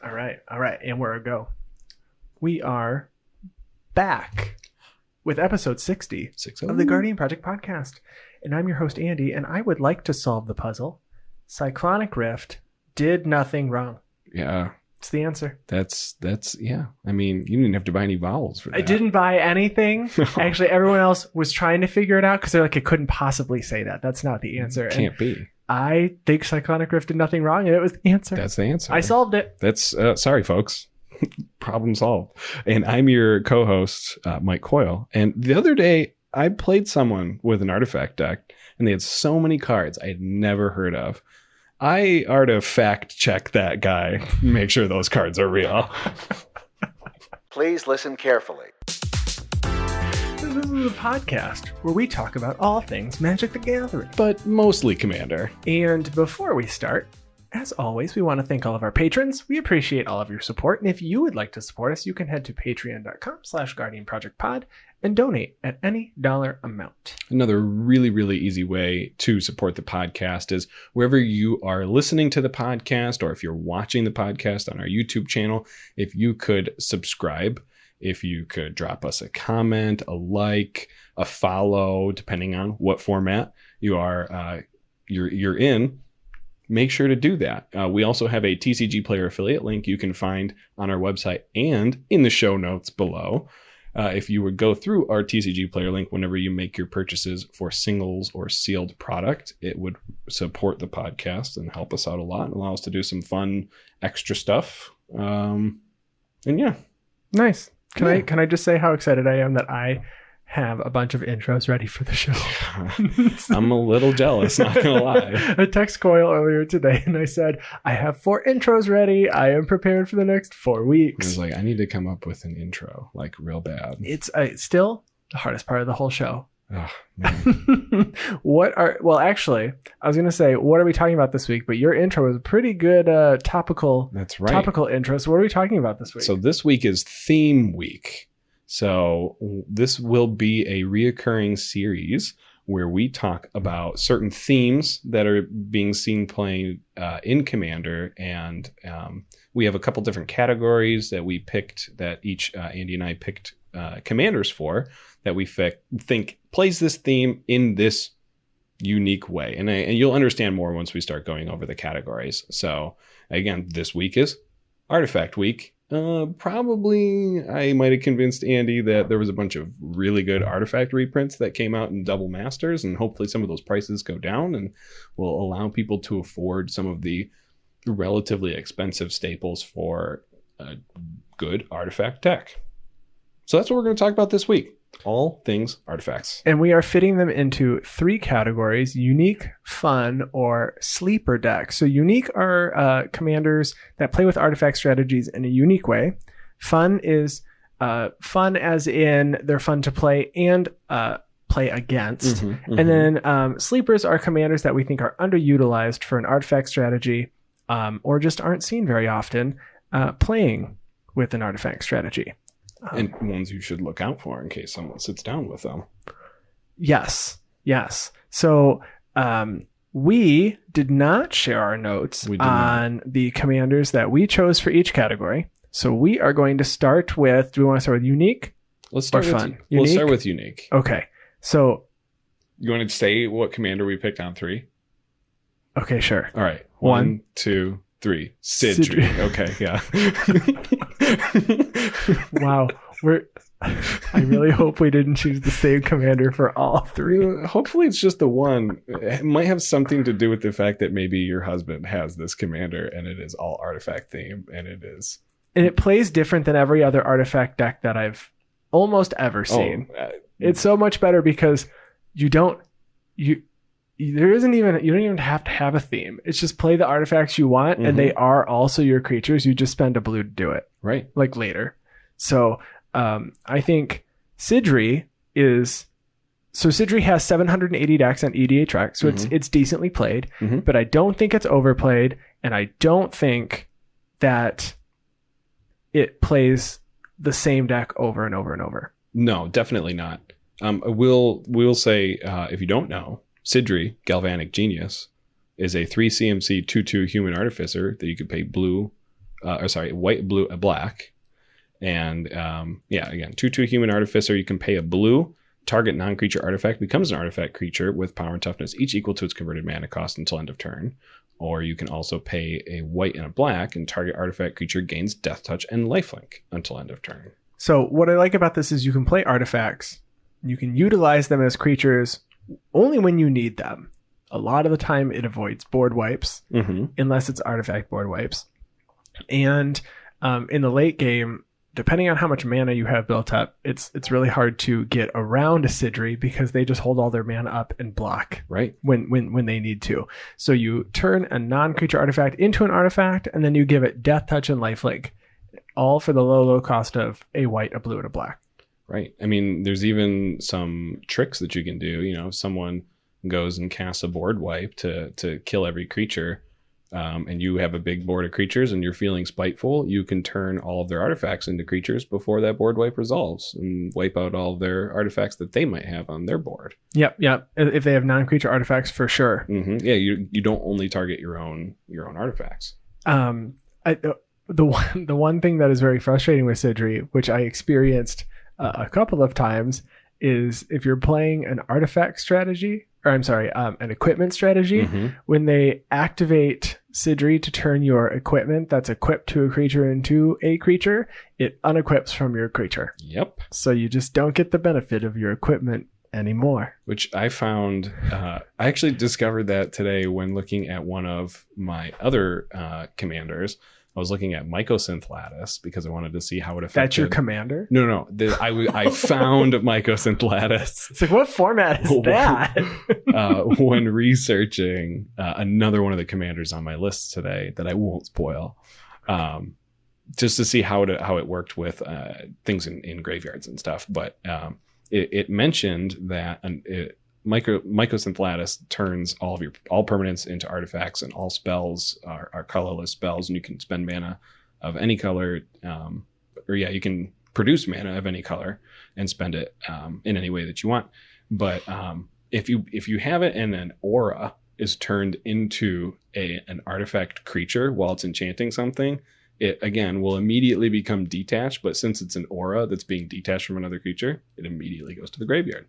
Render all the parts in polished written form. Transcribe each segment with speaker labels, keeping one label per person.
Speaker 1: All right. And we're a go. We are back with episode 60 of the Guardian Project podcast. And I'm your host, Andy, and I would like to solve the puzzle. Cyclonic Rift did nothing wrong.
Speaker 2: Yeah.
Speaker 1: It's the answer.
Speaker 2: That's yeah. I mean, you didn't have to buy any vowels for that.
Speaker 1: I didn't buy anything. Actually, everyone else was trying to figure it out because they're like, it couldn't possibly say that. That's not the answer.
Speaker 2: It can't be.
Speaker 1: I think Cyclonic Rift did nothing wrong, and it was the answer.
Speaker 2: That's the answer.
Speaker 1: I solved it.
Speaker 2: That's sorry, folks. Problem solved. And I'm your co-host, Mike Coyle. And the other day, I played someone with an artifact deck, and they had so many cards I had never heard of. I artifact check that guy, make sure those cards are real.
Speaker 3: Please listen carefully.
Speaker 1: This is a podcast where we talk about all things Magic the Gathering.
Speaker 2: But mostly Commander.
Speaker 1: And before we start, as always, we want to thank all of our patrons. We appreciate all of your support. And if you would like to support us, you can head to patreon.com/guardianprojectpod and donate at any dollar amount.
Speaker 2: Another really, really easy way to support the podcast is wherever you are listening to the podcast, or if you're watching the podcast on our YouTube channel, if you could subscribe, if you could drop us a comment, a like, a follow, depending on what format you are, you're in. Make sure to do that. We also have a TCG Player affiliate link you can find on our website and in the show notes below. If you would go through our TCG Player link whenever you make your purchases for singles or sealed product, it would support the podcast and help us out a lot and allow us to do some fun extra stuff. And yeah.
Speaker 1: Nice. Can I just say how excited I am that I have a bunch of intros ready for the show?
Speaker 2: I'm a little jealous, not gonna lie.
Speaker 1: I texted Coyle earlier today and I said, I have 4 intros ready. I am prepared for the next 4 weeks.
Speaker 2: I was like, I need to come up with an intro, like real bad.
Speaker 1: It's still the hardest part of the whole show.
Speaker 2: Oh, man.
Speaker 1: Actually, I was going to say, what are we talking about this week? But your intro was a pretty good topical. That's right. Topical intro. So what are we talking about this week?
Speaker 2: So this week is theme week. So this will be a reoccurring series where we talk about certain themes that are being seen playing in Commander. And we have a couple different categories that we picked, that each Andy and I picked commanders for, that we think plays this theme in this unique way. And you'll understand more once we start going over the categories. So again, this week is Artifact Week. Probably I might have convinced Andy that there was a bunch of really good artifact reprints that came out in double masters, and hopefully some of those prices go down and will allow people to afford some of the relatively expensive staples for a good artifact deck. So that's what we're going to talk about this week. All things artifacts.
Speaker 1: And we are fitting them into 3 categories: unique, fun, or sleeper decks. So unique are commanders that play with artifact strategies in a unique way. Fun is fun as in they're fun to play and play against. And then sleepers are commanders that we think are underutilized for an artifact strategy, or just aren't seen very often playing with an artifact strategy.
Speaker 2: And ones you should look out for in case someone sits down with them.
Speaker 1: Yes. So we did not share our notes on the commanders that we chose for each category. So we are going to start with, do we want to start with unique?
Speaker 2: Let's start with
Speaker 1: fun?
Speaker 2: We'll start with unique.
Speaker 1: Okay. So
Speaker 2: you want to say what commander we picked on 3?
Speaker 1: Okay, sure.
Speaker 2: All right. 1, 2, 3. Sidri. Okay, yeah.
Speaker 1: Wow. I really hope we didn't choose the same commander for all 3.
Speaker 2: Hopefully it's just the one. It might have something to do with the fact that maybe your husband has this commander and it is all artifact theme, and it plays different than every other artifact deck that I've almost ever seen.
Speaker 1: It's so much better because you don't even have to have a theme. It's just play the artifacts you want, and they are also your creatures. You just spend a blue to do it.
Speaker 2: Right.
Speaker 1: Like later. So I think Sidri has 780 decks on EDHREC, so it's decently played, but I don't think it's overplayed, and I don't think that it plays the same deck over and over and over.
Speaker 2: No, definitely not. We'll say, if you don't know, Sidri, Galvanic Genius, is a 3 CMC 2/2 human artificer that you could pay blue white, blue, a black. And again, 2/2 human artificer. You can pay a blue. Target non-creature artifact becomes an artifact creature with power and toughness, each equal to its converted mana cost until end of turn. Or you can also pay a white and a black, and target artifact creature gains death touch and lifelink until end of turn.
Speaker 1: So what I like about this is you can play artifacts. You can utilize them as creatures only when you need them. A lot of the time it avoids board wipes, unless it's artifact board wipes. And in the late game, depending on how much mana you have built up, it's really hard to get around a Sidri because they just hold all their mana up and block when they need to. So you turn a non-creature artifact into an artifact, and then you give it death touch and lifelink, all for the low cost of a white, a blue, and a black.
Speaker 2: Right. I mean, there's even some tricks that you can do. If someone goes and casts a board wipe to kill every creature, and you have a big board of creatures and you're feeling spiteful, you can turn all of their artifacts into creatures before that board wipe resolves and wipe out all of their artifacts that they might have on their board. Yep.
Speaker 1: If they have non-creature artifacts, for sure.
Speaker 2: Yeah, you don't only target your own artifacts.
Speaker 1: The one thing that is very frustrating with Sidri, which I experienced a couple of times, is if you're playing an artifact strategy, an equipment strategy, when they activate Sidri to turn your equipment that's equipped to a creature into a creature, it unequips from your creature.
Speaker 2: Yep.
Speaker 1: So you just don't get the benefit of your equipment anymore.
Speaker 2: Which I found, I actually discovered that today when looking at one of my other commanders. I was looking at Mycosynth Lattice because I wanted to see how it affected.
Speaker 1: That's your commander?
Speaker 2: No. I found Mycosynth Lattice.
Speaker 1: It's like, what format is that?
Speaker 2: When researching another one of the commanders on my list today that I won't spoil, just to see how it worked with things in graveyards and stuff. But it mentioned that Mycosynth Lattice turns all permanents into artifacts, and all spells are colorless spells, and you can spend mana of any color, you can produce mana of any color and spend it in any way that you want. But if you have it and an aura is turned into an artifact creature while it's enchanting something, it again will immediately become detached. But since it's an aura that's being detached from another creature, it immediately goes to the graveyard.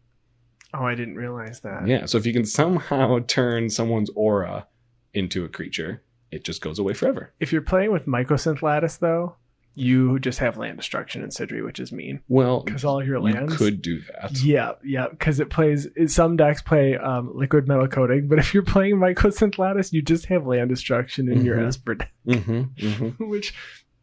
Speaker 1: Oh, I didn't realize that.
Speaker 2: Yeah, so if you can somehow turn someone's aura into a creature, it just goes away forever.
Speaker 1: If you're playing with Mycosynth Lattice, though, you just have land destruction in Sidri, which is mean.
Speaker 2: Well,
Speaker 1: because all of your lands...
Speaker 2: You could do that.
Speaker 1: Yeah, because some decks play Liquid Metal Coating, but if you're playing Mycosynth Lattice, you just have land destruction in your Esper deck, which...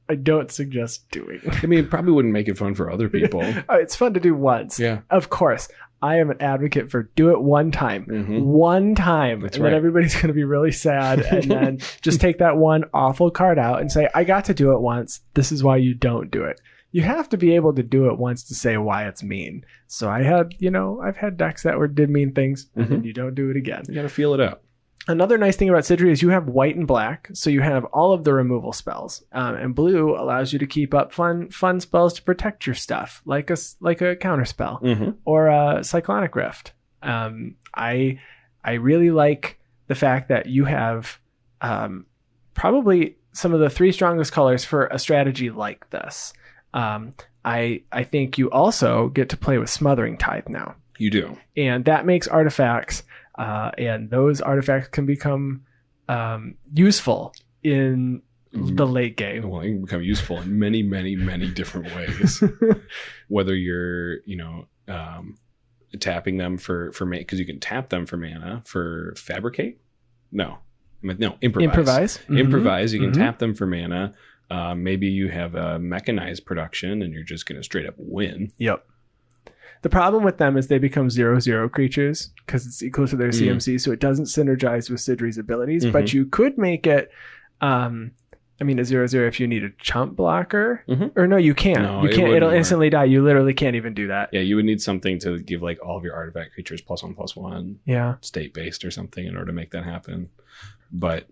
Speaker 1: I don't suggest doing.
Speaker 2: I mean, it probably wouldn't make it fun for other people.
Speaker 1: It's fun to do once.
Speaker 2: Yeah.
Speaker 1: Of course. I am an advocate for do it one time. One time.
Speaker 2: That's
Speaker 1: and then everybody's going to be really sad. And then just take that one awful card out and say, I got to do it once. This is why you don't do it. You have to be able to do it once to say why it's mean. So I've had decks that did mean things, and then you don't do it again.
Speaker 2: You got to feel it out.
Speaker 1: Another nice thing about Sidri is you have white and black, so you have all of the removal spells. And blue allows you to keep up fun spells to protect your stuff, like a counter spell or a Cyclonic Rift. I really like the fact that you have probably some of the three strongest colors for a strategy like this. I think you also get to play with Smothering Tithe now.
Speaker 2: You do,
Speaker 1: and that makes artifacts. And those artifacts can become useful in the late game.
Speaker 2: Well, they can become useful in many, many, many different ways. Whether you're, tapping them for mana, because you can tap them for mana for Fabricate. No, Improvise. Improvise. You can tap them for mana. Maybe you have a mechanized production, and you're just going to straight up win.
Speaker 1: Yep. The problem with them is they become 0/0 creatures because it's equal to their CMC, so it doesn't synergize with Sidri's abilities. But you could make it, a 0/0 if you need a chump blocker. Or no, you can't.
Speaker 2: No,
Speaker 1: you can't. It'll instantly die. You literally can't even do that.
Speaker 2: Yeah, you would need something to give like all of your artifact creatures +1/+1.
Speaker 1: Yeah,
Speaker 2: state based or something in order to make that happen. But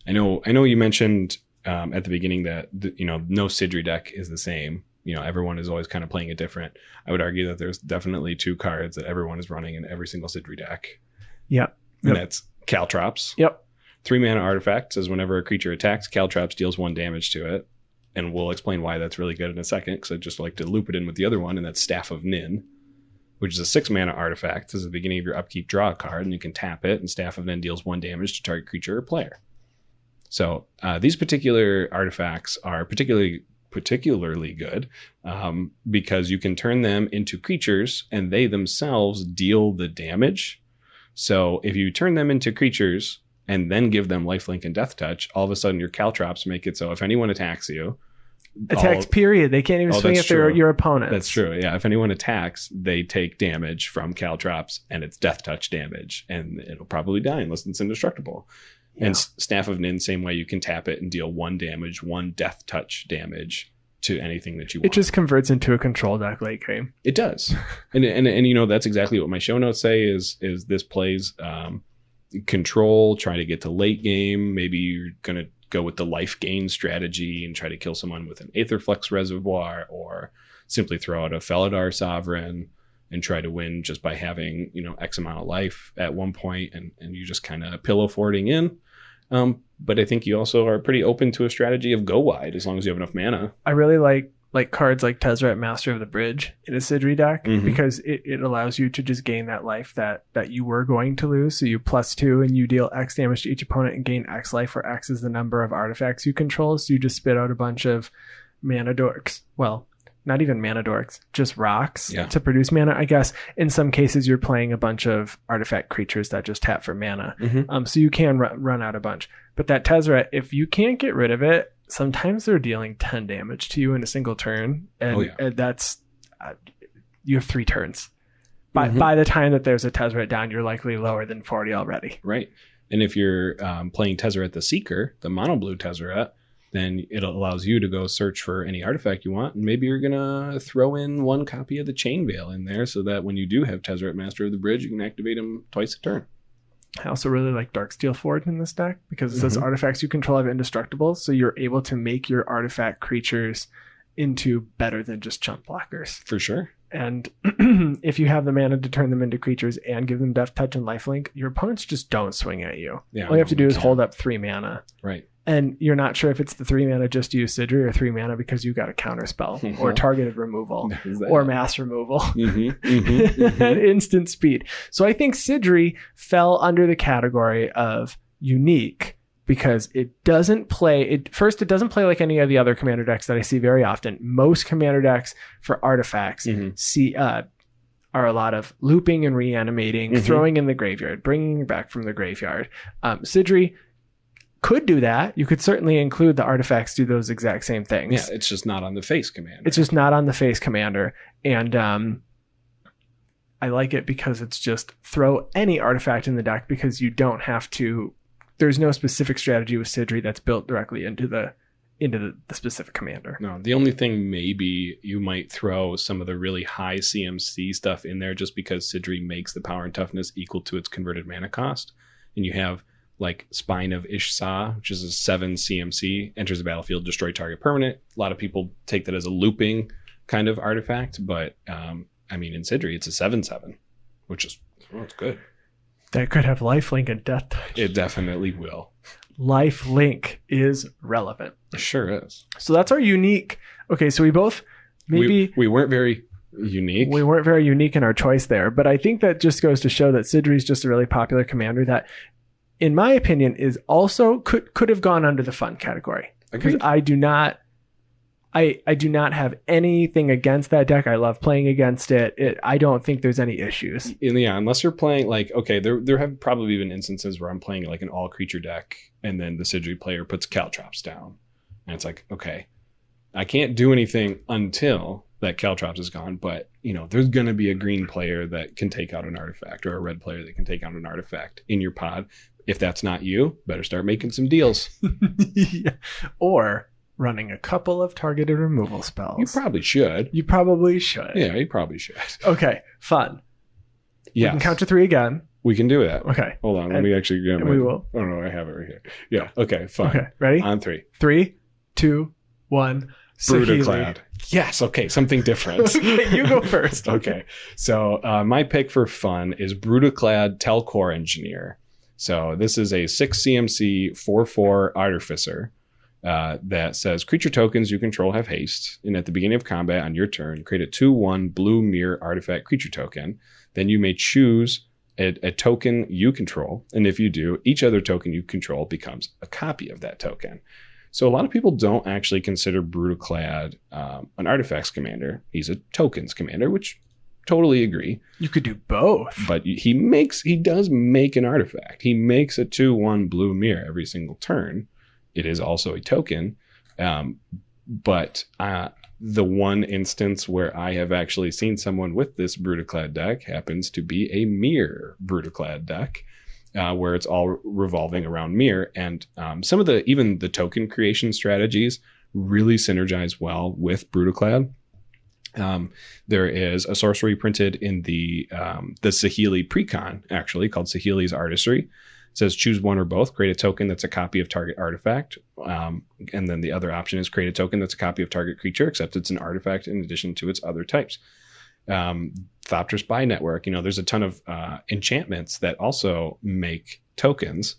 Speaker 2: I know you mentioned at the beginning that no Sidri deck is the same. Everyone is always kind of playing it different. I would argue that there's definitely two cards that everyone is running in every single Sidri deck.
Speaker 1: Yep.
Speaker 2: And that's Caltrops.
Speaker 1: Yep.
Speaker 2: 3 mana artifact says whenever a creature attacks, Caltrops deals 1 damage to it. and we'll explain why that's really good in a second, because I just like to loop it in with the other one, and that's Staff of Nin, which is a 6 mana artifact. This is the beginning of your upkeep, draw a card, and you can tap it, and Staff of Nin deals 1 damage to target creature or player. So these particular artifacts are particularly good because you can turn them into creatures, and they themselves deal the damage. So if you turn them into creatures and then give them lifelink and death touch, all of a sudden your caltrops make it so if anyone attacks you,
Speaker 1: period. They can't even swing if they're your opponent.
Speaker 2: That's true. Yeah. If anyone attacks, they take damage from caltrops, and it's death touch damage, and it'll probably die unless it's indestructible. Yeah. And Staff of Nin, same way, you can tap it and deal 1 damage, 1 death touch damage to anything that you want.
Speaker 1: It just converts into a control deck late game.
Speaker 2: It does. and you know, that's exactly what my show notes say is this plays control, try to get to late game. Maybe you're going to go with the life gain strategy and try to kill someone with an Aetherflux Reservoir, or simply throw out a Felidar Sovereign and try to win just by having, you know, X amount of life at one point, and you just kind of pillow forwarding in. But I think you also are pretty open to a strategy of go wide as long as you have enough mana.
Speaker 1: I really like cards like Tezzeret, Master of the Bridge in a Sidri deck, because it allows you to just gain that life that you were going to lose. So you +2 and you deal X damage to each opponent and gain X life, where X is the number of artifacts you control. So you just spit out a bunch of mana dorks. Well, not even mana dorks, just rocks to produce mana. I guess in some cases you're playing a bunch of artifact creatures that just tap for mana. So you can run out a bunch. But that Tezzeret, if you can't get rid of it, sometimes they're dealing 10 damage to you in a single turn. And that's, you have 3 turns. By the time that there's a Tezzeret down, you're likely lower than 40 already.
Speaker 2: Right. And if you're playing Tezzeret the Seeker, the mono blue Tezzeret, then it allows you to go search for any artifact you want. And maybe you're going to throw in 1 copy of the Chain Veil in there, so that when you do have Tezzeret, Master of the Bridge, you can activate him twice a turn.
Speaker 1: I also really like Darksteel Forge in this deck, because it says artifacts you control have indestructible. So you're able to make your artifact creatures into better than just chump blockers.
Speaker 2: For sure.
Speaker 1: And if you have the mana to turn them into creatures and give them death touch and lifelink, your opponents just don't swing at you. Yeah, all you have to do is hold up 3 mana.
Speaker 2: Right.
Speaker 1: And you're not sure if it's the 3 mana just to use Sidri, or 3 mana because you got a counter spell or targeted removal or mass removal at instant speed. So I think Sidri fell under the category of unique because it doesn't play. It doesn't play like any of the other commander decks that I see very often. Most commander decks for artifacts are a lot of looping and reanimating, throwing in the graveyard, bringing back from the graveyard. Sidri could do that. You could certainly include the artifacts do those exact same things.
Speaker 2: Yeah, it's just not on the face commander.
Speaker 1: It's just not on the face commander. And I like it because it's just throw any artifact in the deck, because you don't have to. There's no specific strategy with Sidri that's built directly into the specific commander.
Speaker 2: No, the only thing maybe you might throw some of the really high CMC stuff in there, just because Sidri makes the power and toughness equal to its converted mana cost. And you have like Spine of Ishsa, which is a 7 CMC, enters the battlefield, destroy target permanent. A lot of people take that as a looping kind of artifact, but I mean, in Sidri, it's a 7/7, which is it's good.
Speaker 1: That could have lifelink and death touch.
Speaker 2: It definitely will.
Speaker 1: Lifelink is relevant.
Speaker 2: It sure is.
Speaker 1: So that's our unique. Okay, so we both maybe
Speaker 2: we weren't very unique.
Speaker 1: We weren't very unique in our choice there, but I think that just goes to show that Sidri is just a really popular commander that, in my opinion, is also could have gone under the fun category. Because I do not have anything against that deck. I love playing against it. I don't think there's any issues.
Speaker 2: Yeah, unless you're playing like, okay, there have probably been instances where I'm playing like an all creature deck, and then the Sidri player puts caltrops down, and it's like, okay, I can't do anything until that caltrops is gone. But you know, there's gonna be a green player that can take out an artifact, or a red player that can take out an artifact in your pod. If that's not you, better start making some deals.
Speaker 1: Yeah. Or running a couple of targeted removal spells.
Speaker 2: You probably should.
Speaker 1: You probably should.
Speaker 2: Yeah, you probably should.
Speaker 1: Okay, fun.
Speaker 2: Yeah.
Speaker 1: We can count to 3 again.
Speaker 2: We can do that.
Speaker 1: Okay.
Speaker 2: Hold on. Let me actually get
Speaker 1: we will.
Speaker 2: Oh, no, I have it right here. Yeah. Okay, fine.
Speaker 1: Okay, ready?
Speaker 2: On 3.
Speaker 1: 3, 2, 1.
Speaker 2: Brutaclad. Yes, okay, something different.
Speaker 1: You go first.
Speaker 2: Okay. So my pick for fun is Brutaclad Telcor Engineer. So this is a 6 CMC 4/4 Artificer. that says creature tokens you control have haste, and at the beginning of combat on your turn, create a 2/1 blue mirror artifact creature token. Then you may choose a token you control, and if you do, each other token you control becomes a copy of that token. So a lot of people don't actually consider Brutaclad an artifacts commander. He's a tokens commander, which totally agree.
Speaker 1: You could do both.
Speaker 2: But he does make an artifact. He makes a 2/1 blue mirror every single turn. It is also a token. But the one instance where I have actually seen someone with this Brutaclad deck happens to be a mirror Brutaclad deck, where it's all revolving around mirror. And some of even the token creation strategies really synergize well with Brutaclad. There is a sorcery printed in the Saheeli precon, actually, called Saheeli's Artistry. It says choose one or both, create a token that's a copy of target artifact. And then the other option is create a token that's a copy of target creature, except it's an artifact in addition to its other types. Thopter Spy Network, there's a ton of enchantments that also make tokens.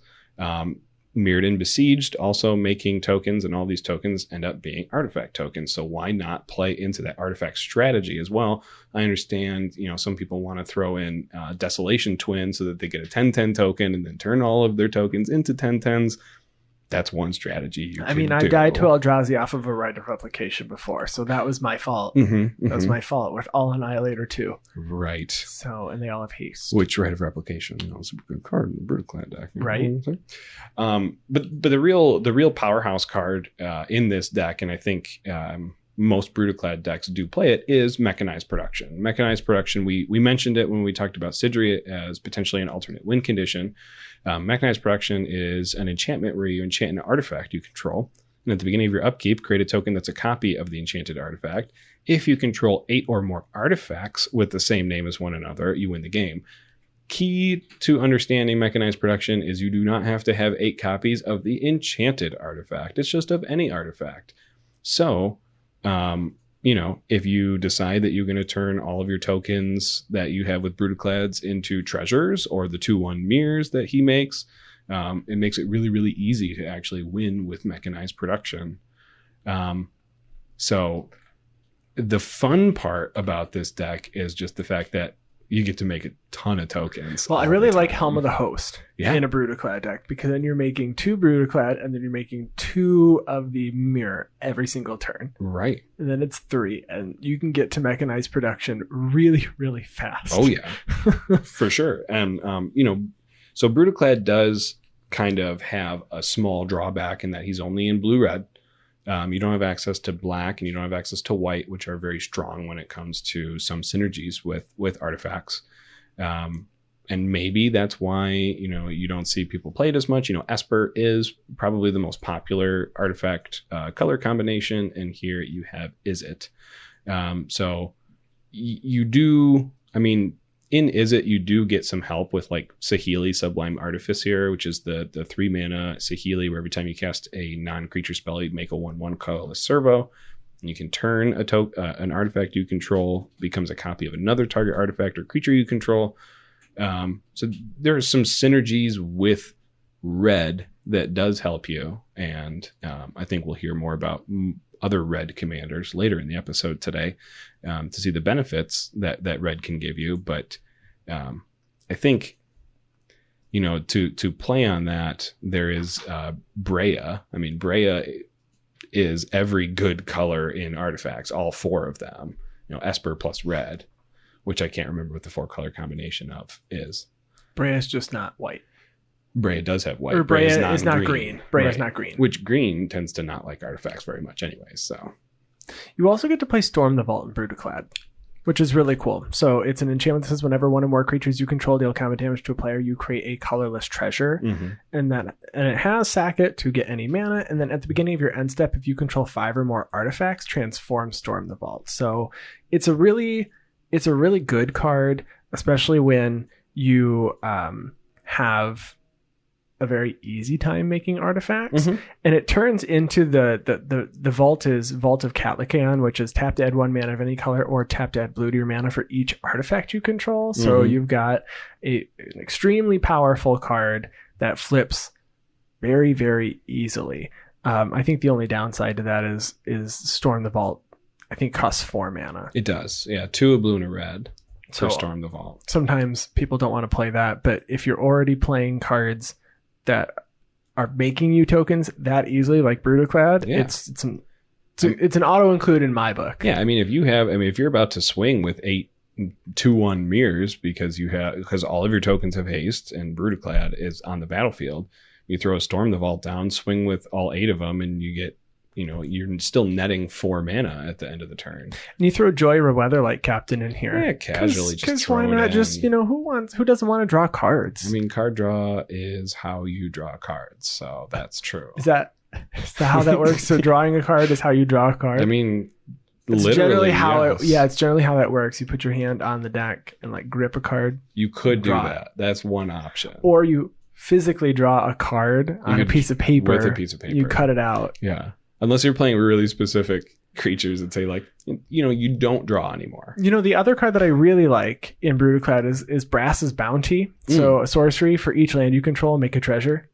Speaker 2: Mirrored and Besieged also making tokens, and all these tokens end up being artifact tokens. So why not play into that artifact strategy as well? I understand, some people want to throw in Desolation Twin so that they get a 10/10 token and then turn all of their tokens into 10/10s. That's one strategy. I
Speaker 1: died to Eldrazi off of a Rite of Replication before, so that was my fault. That was my fault with All Annihilator too.
Speaker 2: Right.
Speaker 1: So, and they all have haste.
Speaker 2: Which Rite of Replication, is a good card in the Brutaclad deck.
Speaker 1: Right.
Speaker 2: But the real powerhouse card in this deck, and I think most Brutaclad decks do play it, is Mechanized Production. Mechanized Production, we mentioned it when we talked about Sidri as potentially an alternate win condition. Mechanized Production is an enchantment where you enchant an artifact you control, and at the beginning of your upkeep, create a token that's a copy of the enchanted artifact. If you control 8 or more artifacts with the same name as one another, you win the game. Key to understanding Mechanized Production is you do not have to have 8 copies of the enchanted artifact. It's just of any artifact. So, if you decide that you're going to turn all of your tokens that you have with Brutaclads into treasures, or the 2/1 mirrors that he makes, it makes it really, really easy to actually win with Mechanized Production. So the fun part about this deck is just the fact that you get to make a ton of tokens.
Speaker 1: Well, I really like Helm of the Host in a Brutaclad deck, because then you're making 2 Brutaclad, and then you're making 2 of the mirror every single turn.
Speaker 2: Right.
Speaker 1: And then it's 3, and you can get to Mechanized Production really, really fast.
Speaker 2: Oh, yeah. For sure. And, so Brutaclad does kind of have a small drawback in that he's only in blue-red. You don't have access to black, and you don't have access to white, which are very strong when it comes to some synergies with artifacts. And maybe that's why, you don't see people play it as much. Esper is probably the most popular artifact color combination, and here you have Izzet. So you do, in Izzet, you do get some help with like Saheeli Sublime Artificer, which is the 3 mana Saheeli, where every time you cast a non-creature spell, you make a 1/1 colorless servo. And you can turn an artifact you control becomes a copy of another target artifact or creature you control. So there are some synergies with red that does help you. And I think we'll hear more about other red commanders later in the episode today to see the benefits that red can give you. But I think, to play on that, there is Brea. Brea is every good color in artifacts, all 4 of them, Esper plus red, which I can't remember what the 4-color combination of is.
Speaker 1: Brea is just not white.
Speaker 2: Brea does have white.
Speaker 1: Or Brea is not green. Brea is not green.
Speaker 2: Which green tends to not like artifacts very much anyways, so.
Speaker 1: You also get to play Storm the Vault in Brutaclad, which is really cool. So it's an enchantment that says whenever one or more creatures you control deal combat damage to a player, you create a colorless treasure. And it has sack it to get any mana. And then at the beginning of your end step, if you control 5 or more artifacts, transform Storm the Vault. So it's a really good card, especially when you have a very easy time making artifacts. And it turns into the vault is Vault of Catlacan, which is tap to add 1 mana of any color, or tap to add blue to your mana for each artifact you control. So you've got an extremely powerful card that flips very, very easily. I think the only downside to that is Storm the Vault. I think costs 4 mana.
Speaker 2: It does. Yeah, 2 a blue and a red
Speaker 1: So
Speaker 2: for Storm the Vault.
Speaker 1: sometimes people don't want to play that, but if you're already playing cards that are making you tokens that easily, like Brutaclad,
Speaker 2: Yeah.
Speaker 1: it's an auto include in my book.
Speaker 2: Yeah, I mean, if you're about to swing with 8 2/1 mirrors because all of your tokens have haste and Brutaclad is on the battlefield, you throw a Storm the Vault down, swing with all 8 of them, and you get, you're still netting 4 mana at the end of the turn.
Speaker 1: And you throw Joy Weatherlight Captain in here.
Speaker 2: Yeah, casually just
Speaker 1: Because
Speaker 2: throw
Speaker 1: why
Speaker 2: it
Speaker 1: not
Speaker 2: in.
Speaker 1: just, who doesn't want to draw cards?
Speaker 2: I mean, card draw is how you draw cards, so that's true.
Speaker 1: Is that how that works? So drawing a card is how you draw a card?
Speaker 2: I mean,
Speaker 1: it's
Speaker 2: literally
Speaker 1: generally how
Speaker 2: yes.
Speaker 1: it's generally how that works. You put your hand on the deck and like grip a card,
Speaker 2: You could do
Speaker 1: draw
Speaker 2: that. That's one option.
Speaker 1: or you physically draw a card on a
Speaker 2: could-
Speaker 1: piece of paper.
Speaker 2: with a piece of paper.
Speaker 1: You cut it out.
Speaker 2: Yeah. Unless you're playing really specific creatures that say like, you don't draw anymore.
Speaker 1: The other card that I really like in Brutaclad is Brass's Bounty. So a sorcery for each land you control, make a treasure.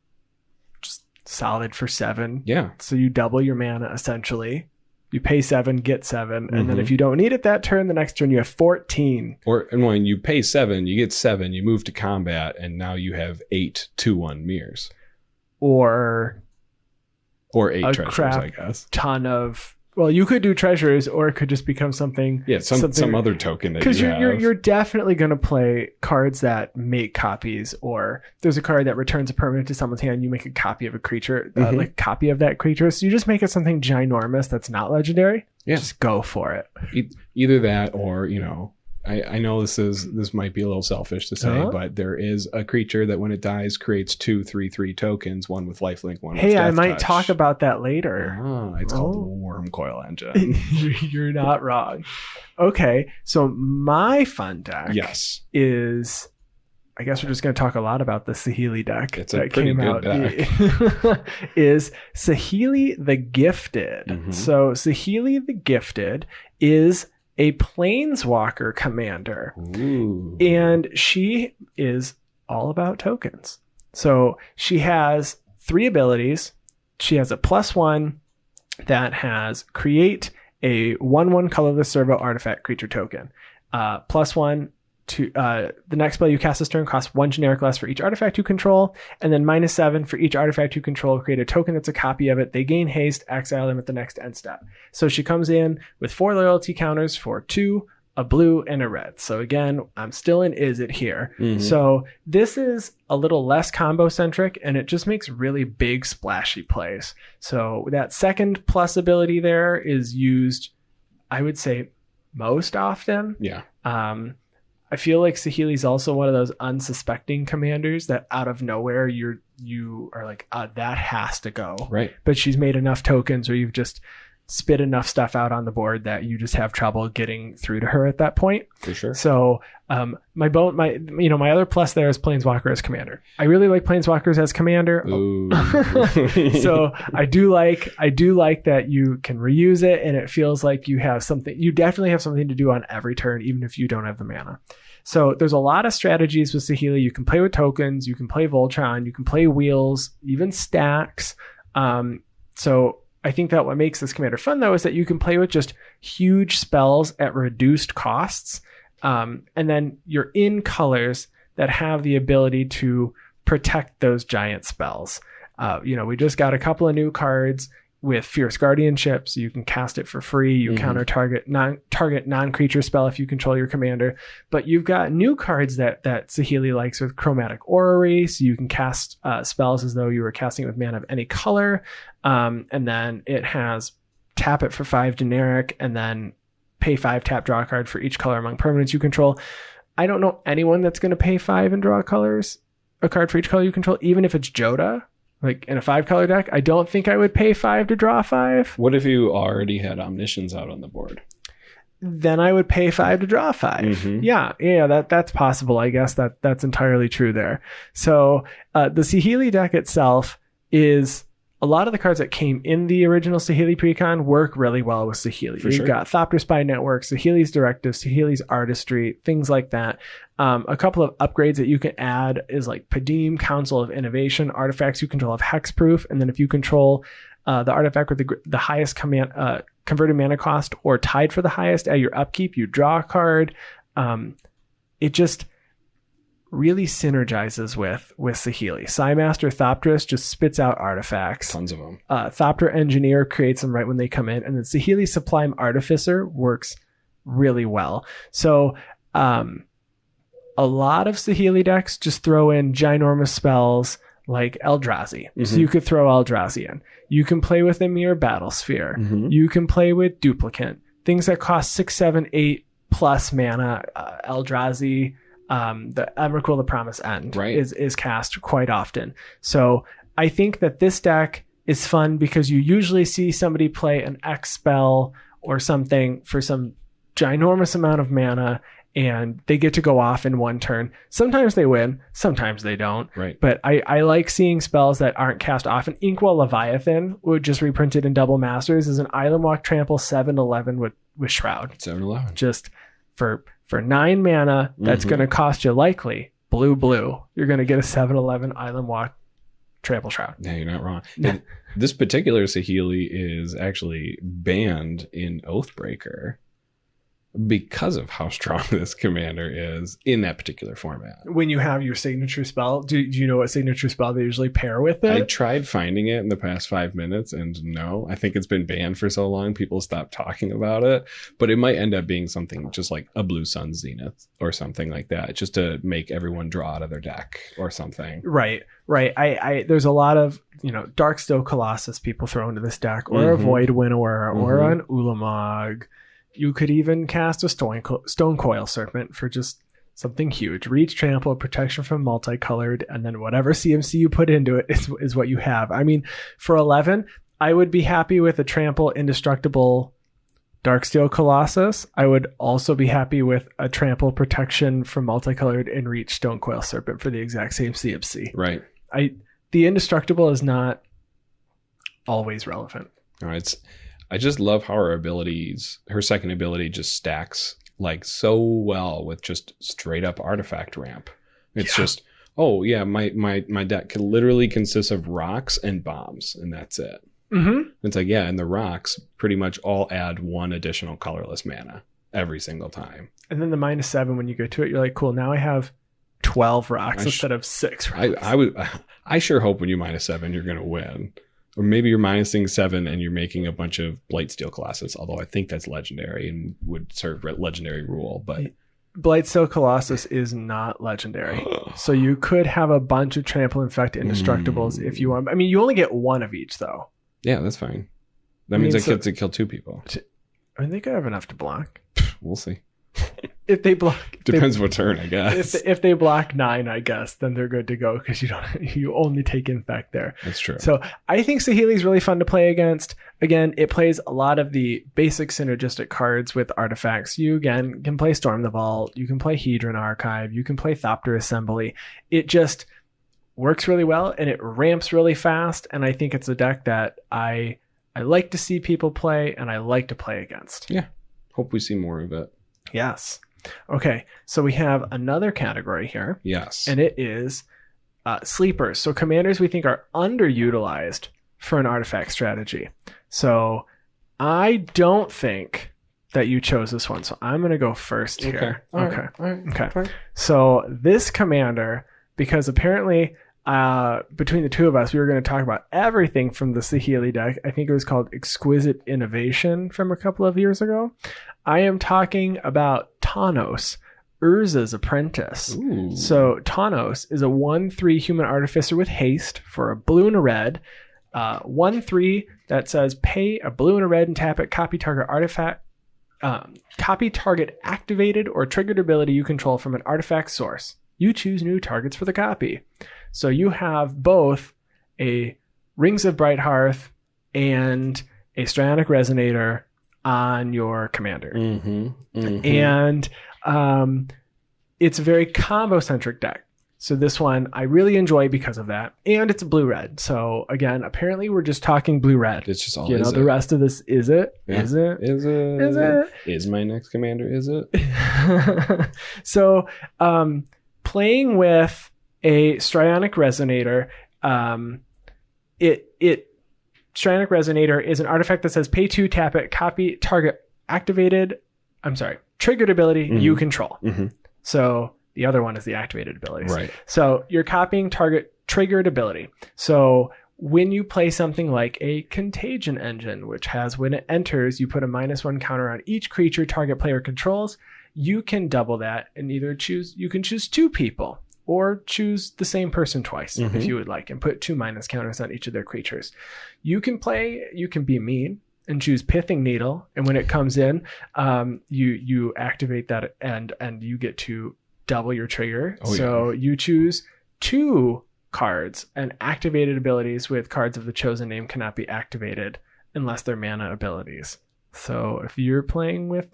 Speaker 1: Just solid for 7.
Speaker 2: Yeah.
Speaker 1: So you double your mana essentially. You pay 7, get 7, and then
Speaker 2: Mhm.
Speaker 1: if you don't need it that turn, the next turn you have 14.
Speaker 2: And when you pay 7, you get 7, you move to combat, and now you have 8 2/1 mirrors.
Speaker 1: Or
Speaker 2: 8
Speaker 1: a
Speaker 2: treasures,
Speaker 1: crap
Speaker 2: I guess.
Speaker 1: ton of... Well, you could do treasures, or it could just become something...
Speaker 2: Yeah, some other token that you
Speaker 1: Because
Speaker 2: have.
Speaker 1: you're definitely going to play cards that make copies, or there's a card that returns a permanent to someone's hand, you make a copy of a creature,
Speaker 2: Mhm.
Speaker 1: like a copy of that creature. So you just make it something ginormous that's not legendary.
Speaker 2: Yeah.
Speaker 1: Just go for it.
Speaker 2: Either that or, I know this might be a little selfish to say,
Speaker 1: Uh-huh.
Speaker 2: but there is a creature that when it dies creates 2 3/3 tokens, one with lifelink, one with
Speaker 1: Hey, I
Speaker 2: Death
Speaker 1: might
Speaker 2: Touch.
Speaker 1: talk about that later.
Speaker 2: It's called the
Speaker 1: Oh.
Speaker 2: Worm Coil Engine.
Speaker 1: You're not wrong. Okay, so my fun deck
Speaker 2: Yes.
Speaker 1: is... I guess we're just going to talk a lot about the Saheeli deck
Speaker 2: It's a pretty good
Speaker 1: deck. Is Saheeli the Gifted.
Speaker 2: Mhm.
Speaker 1: So Saheeli the Gifted is a Planeswalker commander.
Speaker 2: Ooh.
Speaker 1: And she is all about tokens. So she has 3 abilities. She has a +1 that has create a 1/1 colorless servo artifact creature token. +1 to the next spell you cast this turn costs 1 generic less for each artifact you control, and then -7 for each artifact you control. Create a token that's a copy of it. They gain haste, exile them at the next end step. So she comes in with 4 loyalty counters for 2, a blue, and a red. So again, I'm still in Is It here.
Speaker 2: Mhm.
Speaker 1: So this is a little less combo centric, and it just makes really big splashy plays. So that second plus ability there is used, I would say, most often.
Speaker 2: Yeah.
Speaker 1: I feel like Saheeli's also one of those unsuspecting commanders that out of nowhere you are like, that has to go.
Speaker 2: Right.
Speaker 1: But she's made enough tokens, or you've just spit enough stuff out on the board that you just have trouble getting through to her at that point.
Speaker 2: For sure.
Speaker 1: So my other plus there is Planeswalker as commander. I really like Planeswalkers as commander.
Speaker 2: Ooh.
Speaker 1: So I do like that you can reuse it, and it feels like you have something. You definitely have something to do on every turn, even if you don't have the mana. So there's a lot of strategies with Saheeli. You can play with tokens, you can play Voltron, you can play wheels, even stacks. So I think that what makes this commander fun, though, is that you can play with just huge spells at reduced costs. And then you're in colors that have the ability to protect those giant spells. We just got a couple of new cards with Fierce Guardianship, so you can cast it for free. You counter target non-creature spell if you control your commander. But you've got new cards that Saheeli likes with Chromatic Orrery, so you can cast spells as though you were casting it with mana of any color. And then it has tap it for 5 generic, and then pay 5, tap, draw a card for each color among permanents you control. I don't know anyone that's going to pay 5 and draw a card for each color you control, even if it's Joda. Like in a 5-color deck, I don't think I would pay 5 to draw 5.
Speaker 2: What if you already had Omniscience out on the board?
Speaker 1: Then I would pay 5 to draw 5.
Speaker 2: Mhm.
Speaker 1: Yeah, that's possible. I guess that's entirely true there. So the Saheeli deck itself is a lot of the cards that came in the original Saheeli Precon work really well with Saheeli.
Speaker 2: For
Speaker 1: You've
Speaker 2: sure.
Speaker 1: got Thopter Spy Network, Saheeli's Directive, Saheeli's Artistry, things like that. A couple of upgrades that you can add is like Padim, Council of Innovation, artifacts you control have hexproof, and then if you control the artifact with the highest converted mana cost or tied for the highest at your upkeep, you draw a card. It just really synergizes with Saheeli. Psymaster Thopterus just spits out artifacts.
Speaker 2: Tons of them.
Speaker 1: Thopter Engineer creates them right when they come in. And then Saheeli Sublime Artificer works really well. So a lot of Saheeli decks just throw in ginormous spells like Eldrazi. So you could throw Eldrazi in. You can play with Emir Battlesphere. You can play with Duplicant. Things that cost 6, 7, 8 plus mana. Eldrazi, the Emrakul, the Promised End, is cast quite often. So I think that this deck is fun because you usually see somebody play an X spell or something for some ginormous amount of mana, and they get to go off in one turn. Sometimes they win, sometimes they don't.
Speaker 2: Right.
Speaker 1: But I like seeing spells that aren't cast often. Inkwell Leviathan, just reprinted in Double Masters, is an Island Walk Trample 7/11 with Shroud.
Speaker 2: 7/11.
Speaker 1: Just for 9 mana, that's going to cost you likely blue. You're going to get a 7/11 Island Walk Trample Shroud.
Speaker 2: Yeah, you're not wrong. This particular Saheeli is actually banned in Oathbreaker because of how strong this commander is in that particular format.
Speaker 1: When you have your signature spell, do you know what signature spell they usually pair with it?
Speaker 2: I tried finding it in the past 5 minutes, and no, I think it's been banned for so long people stopped talking about it. But it might end up being something just like a Blue Sun Zenith or something like that, just to make everyone draw out of their deck or something.
Speaker 1: Right. I there's a lot of Darksteel Colossus people throw into this deck, or a Void Winnower, or an Ulamog. You could even cast a Stone Coil Serpent for just something huge. Reach, trample, protection from multicolored, and then whatever CMC you put into it is what you have. I mean, for 11, I would be happy with a trample indestructible Darksteel Colossus. I would also be happy with a trample protection from multicolored and reach Stone Coil Serpent for the exact same CMC.
Speaker 2: Right.
Speaker 1: The indestructible is not always relevant.
Speaker 2: All right. I just love how her second ability just stacks like so well with just straight up artifact ramp. It's just, my deck literally consists of rocks and bombs, and that's it. It's like, and the rocks pretty much all add 1 additional colorless mana every single time. And
Speaker 1: then the -7, when you go to it, you're like, cool, now I have 12 rocks instead of 6 rocks.
Speaker 2: I sure hope when you -7, you're going to win. Or maybe you're minusing 7 and you're making a bunch of Blightsteel Colossus, although I think that's legendary and would serve legendary rule. But
Speaker 1: Blightsteel Colossus is not legendary. So you could have a bunch of Trample Infect Indestructibles if you want. I mean, you only get 1 of each, though.
Speaker 2: Yeah, that's fine. That means I get to kill 2 people.
Speaker 1: I mean, they could have enough to block.
Speaker 2: We'll see.
Speaker 1: If they block,
Speaker 2: depends what turn, I guess.
Speaker 1: If they block 9, I guess, then they're good to go because you only take Infect there.
Speaker 2: That's true.
Speaker 1: So I think Saheeli is really fun to play against. Again, it plays a lot of the basic synergistic cards with artifacts. You again can play Storm the Vault. You can play Hedron Archive. You can play Thopter Assembly. It just works really well and it ramps really fast. And I think it's a deck that I like to see people play and I like to play against.
Speaker 2: Yeah. Hope we see more of it.
Speaker 1: Yes. Okay, so we have another category here.
Speaker 2: Yes.
Speaker 1: And it is sleepers. So commanders we think are underutilized for an artifact strategy. So I don't think that you chose this one. So I'm going to go first here. Okay. So this commander, because apparently between the two of us, we were going to talk about everything from the Saheeli deck. I think it was called Exquisite Innovation from a couple of years ago. I am talking about Tawnos, Urza's apprentice.
Speaker 2: Ooh.
Speaker 1: So Tawnos is a 1/3 human artificer with haste for a blue and a red. 1/3 that says pay a blue and a red and tap it, copy target artifact, copy target activated or triggered ability you control from an artifact source. You choose new targets for the copy. So you have both a Rings of Brighthearth and a Strionic Resonator on your commander. And it's a very combo-centric deck. So this one I really enjoy because of that. And it's a blue-red. So again, apparently we're just talking blue-red.
Speaker 2: It's just all
Speaker 1: the rest of this, is it?
Speaker 2: Yeah.
Speaker 1: Is it?
Speaker 2: Is it?
Speaker 1: Is it?
Speaker 2: Is my next commander, is it?
Speaker 1: So playing with a Strionic Resonator, it Stranic Resonator is an artifact that says pay 2, tap it, copy target triggered ability you control. So the other one is the activated abilities.
Speaker 2: Right.
Speaker 1: So you're copying target triggered ability. So when you play something like a Contagion Engine, which has when it enters, you put a -1 counter on each creature target player controls, you can double that and either choose 2 people or choose the same person twice if you would like and put 2 minus counters on each of their creatures. You can be mean and choose Pithing Needle, and when it comes in, you activate that and you get to double your trigger. You choose 2 cards, and activated abilities with cards of the chosen name cannot be activated unless they're mana abilities. So if you're playing with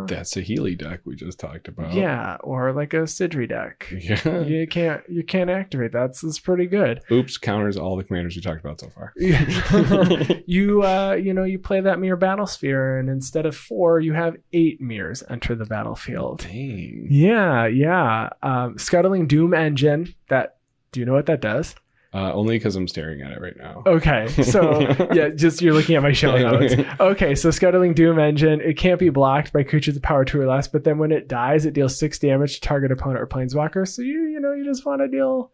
Speaker 2: that's a Healy deck we just talked about.
Speaker 1: Yeah, or like a Sidri deck.
Speaker 2: Yeah.
Speaker 1: You can't activate that. It's pretty good.
Speaker 2: Oops, counters all the commanders we talked about so far.
Speaker 1: You play that Mirror Battlesphere, and instead of 4, you have 8 mirrors enter the battlefield.
Speaker 2: Dang.
Speaker 1: Yeah. Scuttling Doom Engine. Do you know what that does?
Speaker 2: Only because I'm staring at it right now.
Speaker 1: Okay, so just you're looking at my show notes. Okay, so Scuttling Doom Engine, it can't be blocked by creatures of power 2 or less, but then when it dies, it deals 6 damage to target opponent or planeswalker. So you just want to deal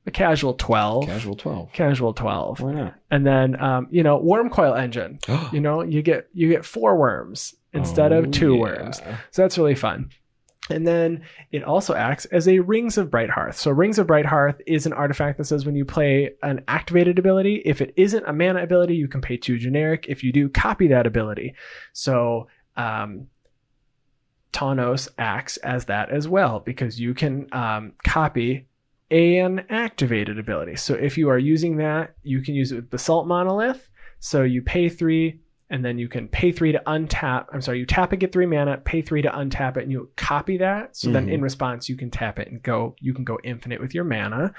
Speaker 1: a casual 12. Casual 12.
Speaker 2: Why not?
Speaker 1: And then Worm Coil Engine. You get 4 worms instead of 2 worms. So that's really fun. And then it also acts as a Rings of Brighthearth. So Rings of Brighthearth is an artifact that says when you play an activated ability, if it isn't a mana ability, you can pay 2 generic. If you do, copy that ability. So Tawnos acts as that as well, because you can copy an activated ability. So if you are using that, you can use it with Basalt Monolith. So you pay 3, and then you can pay 3 to untap. You tap it, get 3 mana, pay 3 to untap it, and you copy that. So then in response, you can tap it and you can go infinite with your mana.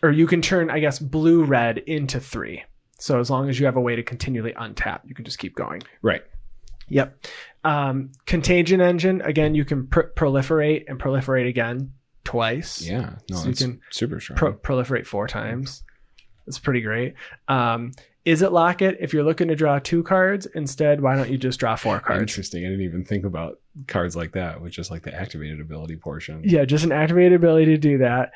Speaker 1: Or you can turn, I guess, blue-red into 3. So as long as you have a way to continually untap, you can just keep going.
Speaker 2: Right.
Speaker 1: Yep. Contagion Engine, again, you can proliferate and proliferate again twice.
Speaker 2: Yeah. No,
Speaker 1: so
Speaker 2: that's
Speaker 1: you can
Speaker 2: super strong.
Speaker 1: Proliferate 4 times. That's pretty great. Is it Locket? If you're looking to draw 2 cards instead, why don't you just draw 4 cards?
Speaker 2: Interesting. I didn't even think about cards like that, with just like the activated ability portion.
Speaker 1: Yeah, just an activated ability to do that.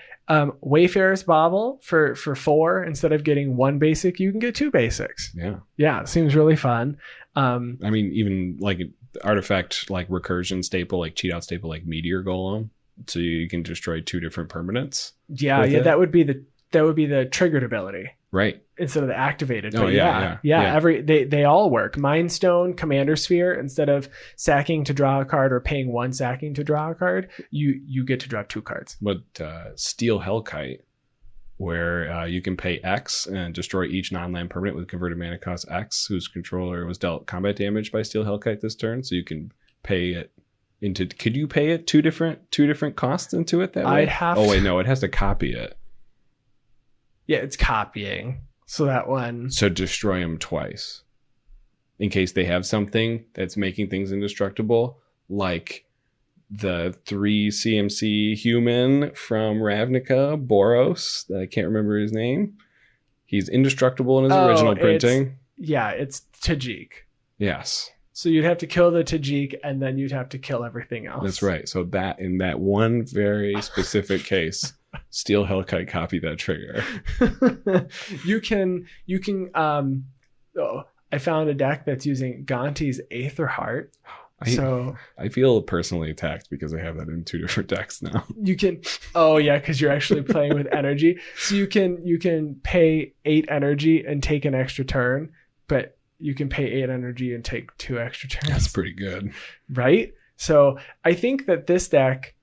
Speaker 1: Wayfarer's Bauble for 4, instead of getting 1 basic, you can get 2 basics. Yeah, it seems really fun.
Speaker 2: Even like artifact like recursion staple, like cheat out staple, like Meteor Golem, so you can destroy 2 different permanents.
Speaker 1: Yeah, that would be the triggered ability.
Speaker 2: Right.
Speaker 1: Instead of the activated.
Speaker 2: Oh,
Speaker 1: but they all work. Mind Stone, Commander Sphere, instead of sacking to draw a card or paying 1 sacking to draw a card, you get to draw 2 cards.
Speaker 2: But Steel Hellkite, where you can pay X and destroy each non-land permanent with converted mana cost X, whose controller was dealt combat damage by Steel Hellkite this turn. So you can pay it into. Could you pay it two different costs into it that way?
Speaker 1: I'd have.
Speaker 2: Oh wait, no, it has to copy it.
Speaker 1: Yeah, it's copying. So that one.
Speaker 2: So destroy them twice. In case they have something that's making things indestructible, like the 3 CMC human from Ravnica, Boros, that I can't remember his name. He's indestructible in his original printing.
Speaker 1: It's Tajik.
Speaker 2: Yes.
Speaker 1: So you'd have to kill the Tajik, and then you'd have to kill everything else.
Speaker 2: That's right. So that in that one very specific case, Steel Hellkite copy that trigger.
Speaker 1: You can I found a deck that's using Gonti's Aetherheart.
Speaker 2: I feel personally attacked because I have that in 2 different decks now.
Speaker 1: You can because you're actually playing with energy. So you can pay 8 energy and take an extra turn, but you can pay 8 energy and take 2 extra turns.
Speaker 2: That's pretty good.
Speaker 1: Right? So I think that this deck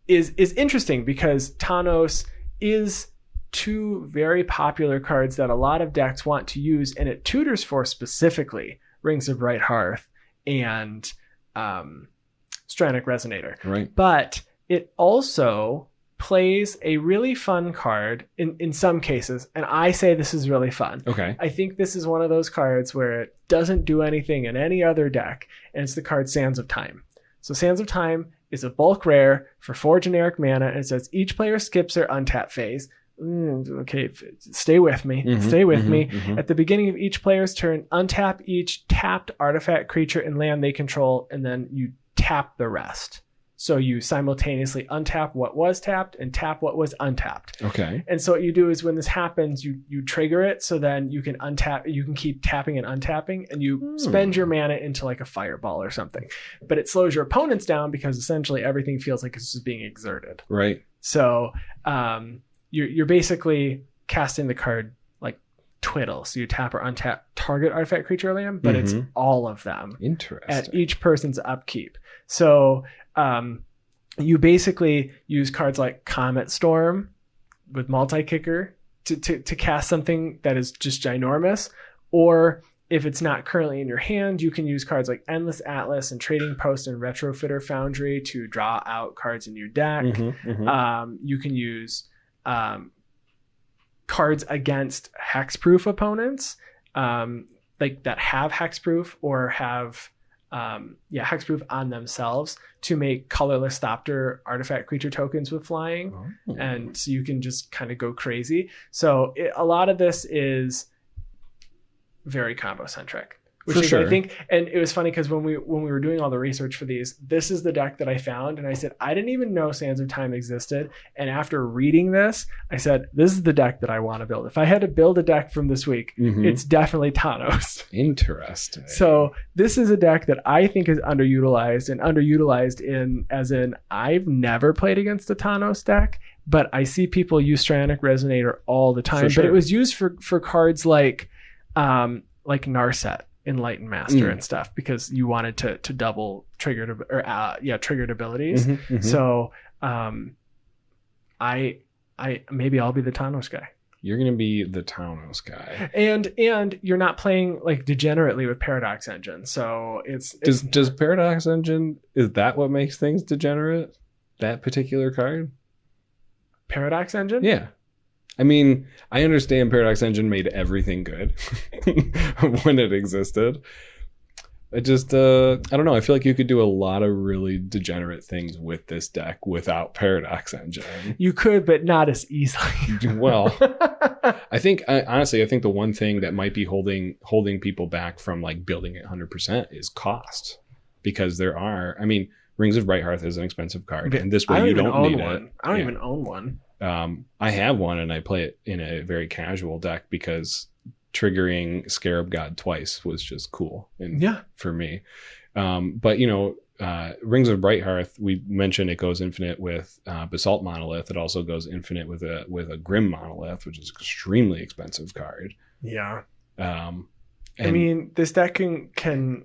Speaker 1: is interesting because Tawnos is 2 very popular cards that a lot of decks want to use, and it tutors for specifically Rings of Brighthearth and Stranic Resonator.
Speaker 2: Right.
Speaker 1: But it also plays a really fun card in some cases, and I say this is really fun.
Speaker 2: Okay.
Speaker 1: I think this is one of those cards where it doesn't do anything in any other deck, and it's the card Sands of Time. So Sands of Time is a bulk rare for 4 generic mana, and it says each player skips their untap phase. okay, stay with me. Stay with me. At the beginning of each player's turn, untap each tapped artifact, creature, and land they control, and then you tap the rest. So you simultaneously untap what was tapped and tap what was untapped.
Speaker 2: Okay.
Speaker 1: And so what you do is when this happens, you trigger it, so then you can untap, you can keep tapping and untapping, and you spend your mana into like a fireball or something. But it slows your opponents down because essentially everything feels like it's just being exerted.
Speaker 2: Right.
Speaker 1: So you're basically casting the card like twiddle. So you tap or untap target artifact, creature, or land, but it's all of them.
Speaker 2: Interesting.
Speaker 1: At each person's upkeep. So you basically use cards like Comet Storm with multi-kicker to cast something that is just ginormous. Or if it's not currently in your hand, you can use cards like Endless Atlas and Trading Post and Retrofitter Foundry to draw out cards in your deck. You can use cards against hexproof opponents, like that have hexproof or have hexproof on themselves, to make colorless Thopter artifact creature tokens with flying. And so you can just kind of go crazy. So a lot of this is very combo centric, which
Speaker 2: For
Speaker 1: is
Speaker 2: sure.
Speaker 1: I think, and it was funny because when we were doing all the research for these, this is the deck that I found, and I said I didn't even know Sands of Time existed, and after reading this I said this is the deck that I want to build. If I had to build a deck from this week, it's definitely Thanos.
Speaker 2: Interesting.
Speaker 1: So this is a deck that I think is underutilized in as in I've never played against a Thanos deck, but I see people use Stranic Resonator all the time.
Speaker 2: Sure.
Speaker 1: But it was used for cards like Narset, Enlightened Master and stuff, because you wanted to double triggered abilities. So I maybe I'll be the Thanos guy.
Speaker 2: You're gonna be the Thanos guy.
Speaker 1: And you're not playing like degenerately with Paradox Engine. So
Speaker 2: does Paradox Engine, is that what makes things degenerate? That particular card?
Speaker 1: Paradox Engine?
Speaker 2: Yeah. I mean, I understand Paradox Engine made everything good when it existed. I just, I don't know. I feel like you could do a lot of really degenerate things with this deck without Paradox Engine.
Speaker 1: You could, but not as easily.
Speaker 2: Well, I think, honestly, I think the one thing that might be holding people back from like building it 100% is cost. Because there are, I mean, Rings of Brighthearth is an expensive card. And this way you don't need it.
Speaker 1: I don't even own one.
Speaker 2: I have one and I play it in a very casual deck because triggering Scarab God twice was just cool. And for me. But Rings of Brighthearth, we mentioned it goes infinite with Basalt Monolith. It also goes infinite with a Grim Monolith, which is an extremely expensive card.
Speaker 1: Yeah.
Speaker 2: I
Speaker 1: mean, this deck can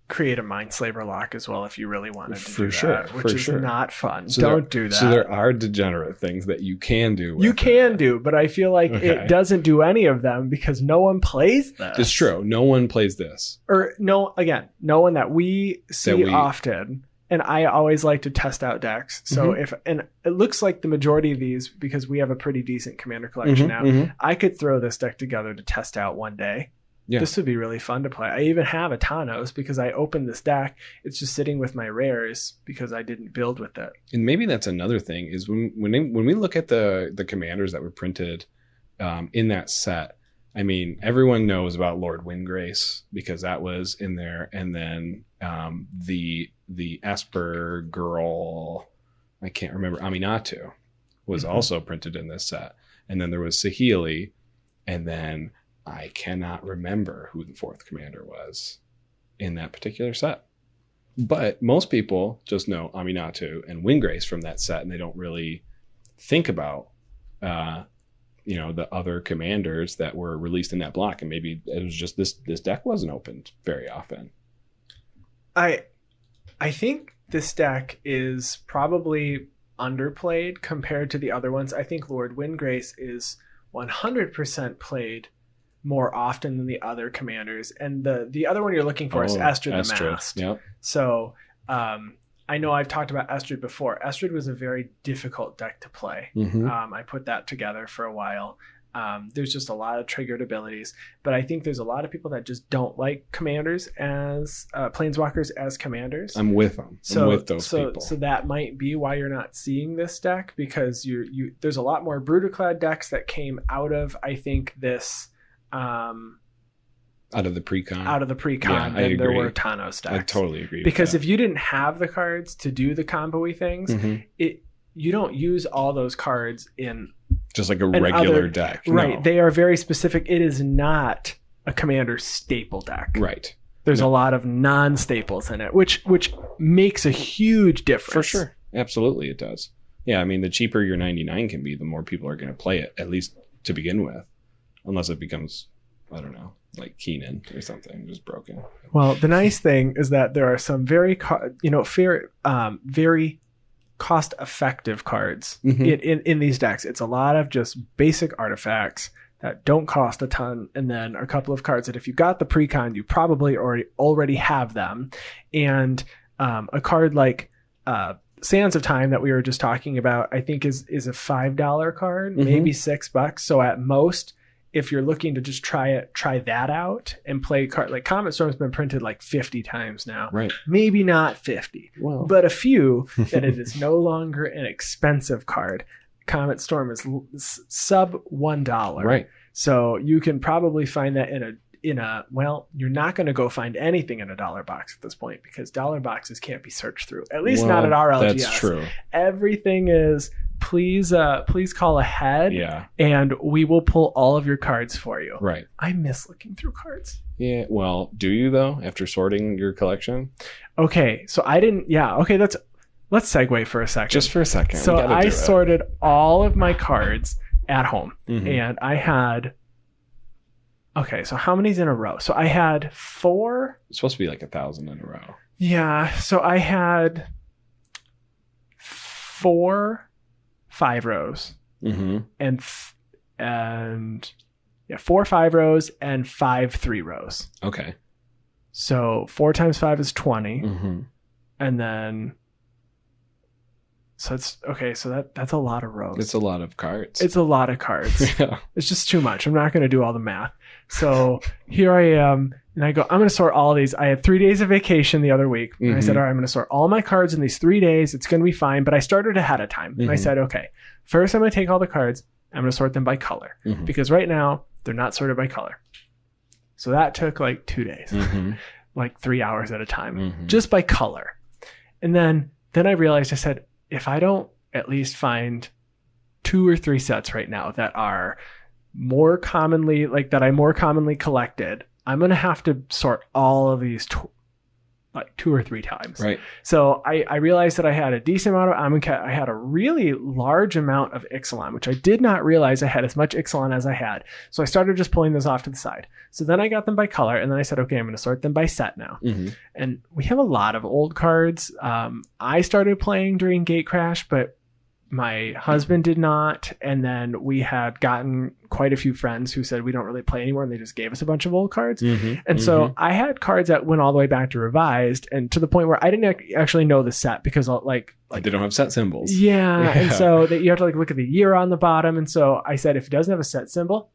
Speaker 1: create a Mindslaver lock as well if you really wanted to do that, which is not fun. So don't do that.
Speaker 2: So there are degenerate things that you can do.
Speaker 1: You can do, but I feel like it doesn't do any of them because no one plays this.
Speaker 2: It's true. No one plays this.
Speaker 1: Or no one that we see often. And I always like to test out decks. So and it looks like the majority of these, because we have a pretty decent commander collection now, I could throw this deck together to test out one day. Yeah. This would be really fun to play. I even have a Thanos because I opened this deck. It's just sitting with my rares because I didn't build with it.
Speaker 2: And maybe that's another thing is when we look at the commanders that were printed in that set. I mean, everyone knows about Lord Windgrace because that was in there, and then the Esper girl, I can't remember, Aminatu, was also printed in this set, and then there was Saheeli, and then I cannot remember who the fourth commander was in that particular set. But most people just know Aminatu and Windgrace from that set, and they don't really think about the other commanders that were released in that block. And maybe it was just this deck wasn't opened very often.
Speaker 1: I think this deck is probably underplayed compared to the other ones. I think Lord Windgrace is 100% played more often than the other commanders, and the other one you're looking for is Estrid the Masked.
Speaker 2: Yep.
Speaker 1: So I know I've talked about Estrid before. Estrid was a very difficult deck to play. I put that together for a while. There's just a lot of triggered abilities, but I think there's a lot of people that just don't like commanders as planeswalkers as commanders.
Speaker 2: I'm with them. I'm with those people.
Speaker 1: So that might be why you're not seeing this deck, because there's a lot more Brutaclad decks that came out of, I think, this
Speaker 2: out of the pre-con
Speaker 1: than there were Thanos decks.
Speaker 2: I totally agree.
Speaker 1: Because if you didn't have the cards to do the combo-y things, you don't use all those cards in
Speaker 2: just like a regular deck.
Speaker 1: Right.
Speaker 2: No.
Speaker 1: They are very specific. It is not a commander staple deck.
Speaker 2: Right.
Speaker 1: There's a lot of non-staples in it, which makes a huge difference.
Speaker 2: For sure. Absolutely it does. Yeah, I mean, the cheaper your 99 can be, the more people are going to play it, at least to begin with. Unless it becomes, I don't know, like Keenan or something, just broken.
Speaker 1: Well, the nice thing is that there are some very cost-effective cards in these decks. It's a lot of just basic artifacts that don't cost a ton, and then a couple of cards that if you got the pre-con, you probably already have them. And a card like Sands of Time that we were just talking about, I think is a $5 card, maybe $6. So at most, if you're looking to just try that out and play a card like Comet Storm's been printed like 50 times now.
Speaker 2: Right.
Speaker 1: Maybe not 50,
Speaker 2: well,
Speaker 1: but a few, that it is no longer an expensive card. Comet Storm is sub $1.
Speaker 2: Right.
Speaker 1: So you can probably find that well, you're not going to go find anything in a dollar box at this point, because dollar boxes can't be searched through. At least not at our LGS.
Speaker 2: That's true.
Speaker 1: Everything is please call ahead,
Speaker 2: yeah,
Speaker 1: and we will pull all of your cards for you.
Speaker 2: Right.
Speaker 1: I miss looking through cards.
Speaker 2: Yeah. Well, do you though, after sorting your collection?
Speaker 1: Okay. So I didn't. Yeah. Okay. Let's segue for a second.
Speaker 2: Just for a second.
Speaker 1: So I sorted all of my cards at home, and I had. Okay, so how many's in a row? So I had 4.
Speaker 2: It's supposed to be like 1,000 in a row.
Speaker 1: Yeah, so I had 4 5 rows, and 4 5 rows and 5 3 rows.
Speaker 2: Okay.
Speaker 1: So 4 times 5 is 20, and then so it's okay. So that's a lot of rows.
Speaker 2: It's a lot of cards.
Speaker 1: It's a lot of cards.
Speaker 2: Yeah.
Speaker 1: It's just too much. I'm not going to do all the math. So here I am, and I go, I'm going to sort all these. I had 3 days of vacation the other week. And I said, all right, I'm going to sort all my cards in these 3 days. It's going to be fine. But I started ahead of time. And I said, okay, first I'm going to take all the cards. I'm going to sort them by color. Because right now, they're not sorted by color. So that took like 2 days, like 3 hours at a time, just by color. And then I realized, I said, if I don't at least find 2 or 3 sets right now that are more commonly, like that I more commonly collected, I'm going to have to sort all of these like 2 or 3 times.
Speaker 2: Right.
Speaker 1: So I realized that I had a decent amount of Amonkhet. I had a really large amount of Ixalan, which I did not realize I had as much Ixalan as I had. So I started just pulling those off to the side. So then I got them by color, and then I said, okay, I'm going to sort them by set now. And we have a lot of old cards. I started playing during Gate Crash, but my husband did not. And then we had gotten quite a few friends who said we don't really play anymore, and they just gave us a bunch of old cards. And so I had cards that went all the way back to Revised, and to the point where I didn't actually know the set, because like
Speaker 2: they don't have set symbols.
Speaker 1: Yeah. And so that you have to like look at the year on the bottom. And so I said, if it doesn't have a set symbol,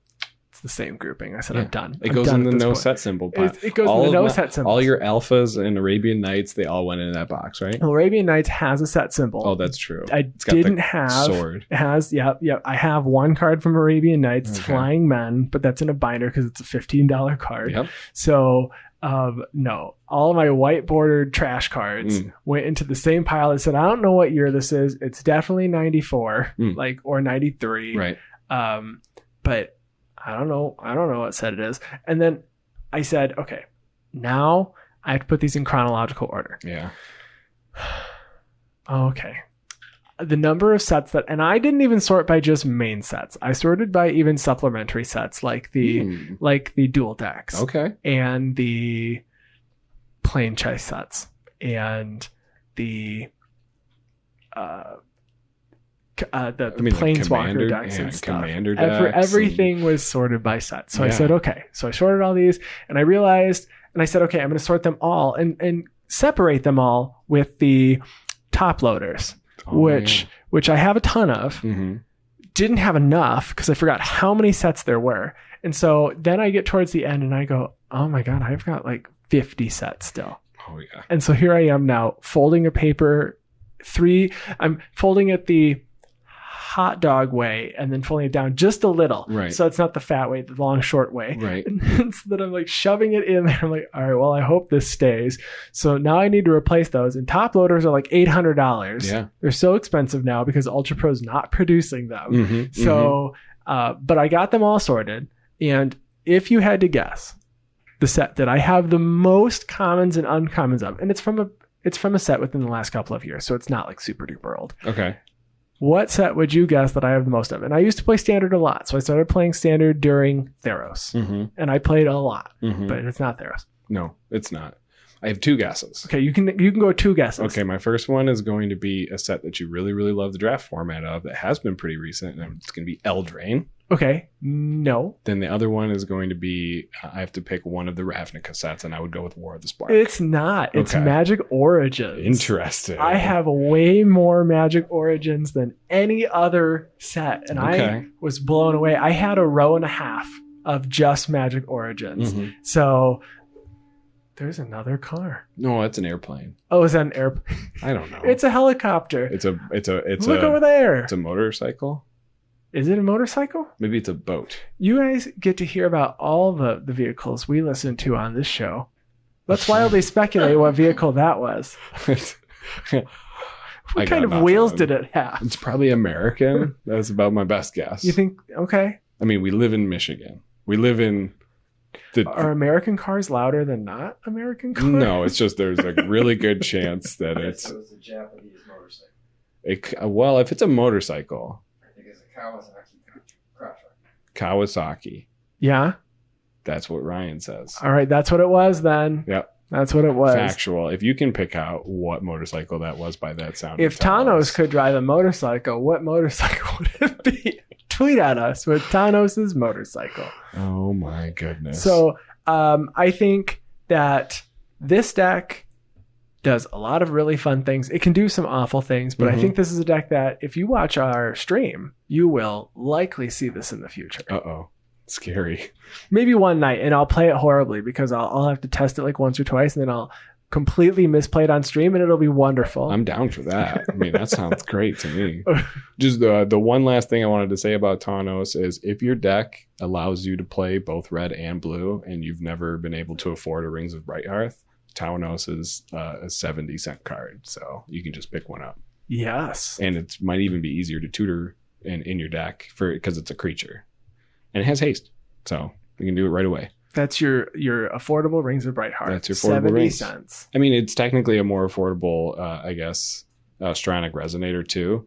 Speaker 1: it's the same grouping. I said, I'm done.
Speaker 2: It goes in the no set symbol box.
Speaker 1: It goes in the no set symbol.
Speaker 2: All your alphas and Arabian Nights, they all went in that box, right?
Speaker 1: Well, Arabian Nights has a set symbol.
Speaker 2: Oh, that's true.
Speaker 1: I didn't have
Speaker 2: sword.
Speaker 1: It has, yep. I have one card from Arabian Nights. It's Flying Men, but that's in a binder because it's a $15 card.
Speaker 2: Yep.
Speaker 1: So no, all of my white bordered trash cards went into the same pile. I said, I don't know what year this is. It's definitely 94, or 93.
Speaker 2: Right.
Speaker 1: But I don't know what set it is. And then I said, okay, now I have to put these in chronological order.
Speaker 2: Yeah.
Speaker 1: Okay. The number of sets and I didn't even sort by just main sets. I sorted by even supplementary sets, like the dual decks.
Speaker 2: Okay.
Speaker 1: And the plain chase sets, and the planeswalker decks and stuff.
Speaker 2: Commander decks
Speaker 1: everything was sorted by set. So I said, okay. So I sorted all these, and I realized, and I said, okay, I'm going to sort them all and separate them all with the top loaders, which I have a ton of. didn't have enough because I forgot how many sets there were. And so then I get towards the end and I go, oh my God, I've got like 50 sets still.
Speaker 2: Oh yeah.
Speaker 1: And so here I am now folding a paper I'm folding it the hot dog way and then folding it down just a little.
Speaker 2: Right.
Speaker 1: So it's not the fat way, the long, short way.
Speaker 2: Right.
Speaker 1: And then so that I'm like shoving it in there. I'm like, all right, well, I hope this stays. So now I need to replace those. And top loaders are like $800.
Speaker 2: Yeah.
Speaker 1: They're so expensive now because Ultra Pro's not producing them.
Speaker 2: Mm-hmm,
Speaker 1: So, but I got them all sorted. And if you had to guess the set that I have the most commons and uncommons of, and it's from a set within the last couple of years, so it's not like super duper old.
Speaker 2: Okay.
Speaker 1: What set would you guess that I have the most of? And I used to play Standard a lot. So I started playing Standard during Theros.
Speaker 2: Mm-hmm.
Speaker 1: And I played a lot,
Speaker 2: Mm-hmm.
Speaker 1: but it's not Theros.
Speaker 2: No, it's not. I have 2 guesses.
Speaker 1: Okay, you can go 2 guesses.
Speaker 2: Okay, my first one is going to be a set that you really, really love the draft format of that has been pretty recent, and it's going to be Eldraine.
Speaker 1: Okay, no.
Speaker 2: Then the other one is going to be, I have to pick one of the Ravnica sets, and I would go with War of the Spark.
Speaker 1: It's not. It's
Speaker 2: Okay.
Speaker 1: Magic Origins.
Speaker 2: Interesting.
Speaker 1: I have way more Magic Origins than any other set, and
Speaker 2: Okay.
Speaker 1: I was blown away. I had a row and a half of just Magic Origins.
Speaker 2: Mhm.
Speaker 1: So there's another car.
Speaker 2: No, that's an airplane.
Speaker 1: Oh, is that an airplane?
Speaker 2: I don't know.
Speaker 1: It's a helicopter.
Speaker 2: Look
Speaker 1: over there.
Speaker 2: It's a motorcycle.
Speaker 1: Is it a motorcycle?
Speaker 2: Maybe it's a boat.
Speaker 1: You guys get to hear about all the vehicles we listen to on this show. Let's wildly speculate what vehicle that was. What kind of wheels did it have?
Speaker 2: It's probably American. That's about my best guess.
Speaker 1: You think, okay.
Speaker 2: I mean, we live in Michigan. We live in
Speaker 1: Are American cars louder than not American cars?
Speaker 2: No, it's just there's a really good chance that it's.
Speaker 4: So it's a Japanese motorcycle.
Speaker 2: Well, if it's a motorcycle,
Speaker 4: I think it's a Kawasaki crotch rocket.
Speaker 2: Kawasaki.
Speaker 1: Yeah.
Speaker 2: That's what Ryan says.
Speaker 1: All right. That's what it was then.
Speaker 2: Yep.
Speaker 1: That's what it was.
Speaker 2: Factual. If you can pick out what motorcycle that was by that sound.
Speaker 1: If Thanos could drive a motorcycle, what motorcycle would it be? Tweet at us with Thanos' motorcycle.
Speaker 2: Oh my goodness.
Speaker 1: So I think that this deck does a lot of really fun things. It can do some awful things, but I think this is a deck that if you watch our stream, you will likely see this in the future.
Speaker 2: Uh-oh. Scary.
Speaker 1: Maybe one night, and I'll play it horribly because I'll have to test it like once or twice, and then I'll completely misplay it on stream, and it'll be wonderful.
Speaker 2: I'm down for that. I mean, that sounds great to me. Just the one last thing I wanted to say about Thanos is if your deck allows you to play both red and blue, and you've never been able to afford a Rings of Brighthearth, Thanos is a 70-cent card, so you can just pick one up.
Speaker 1: Yes.
Speaker 2: And it might even be easier to tutor in your deck because it's a creature. And it has haste, so you can do it right away.
Speaker 1: That's your affordable Rings of Brightheart.
Speaker 2: That's your affordable
Speaker 1: 70
Speaker 2: rings.
Speaker 1: cents.
Speaker 2: I mean, it's technically a more affordable, I guess, Stranic Resonator too.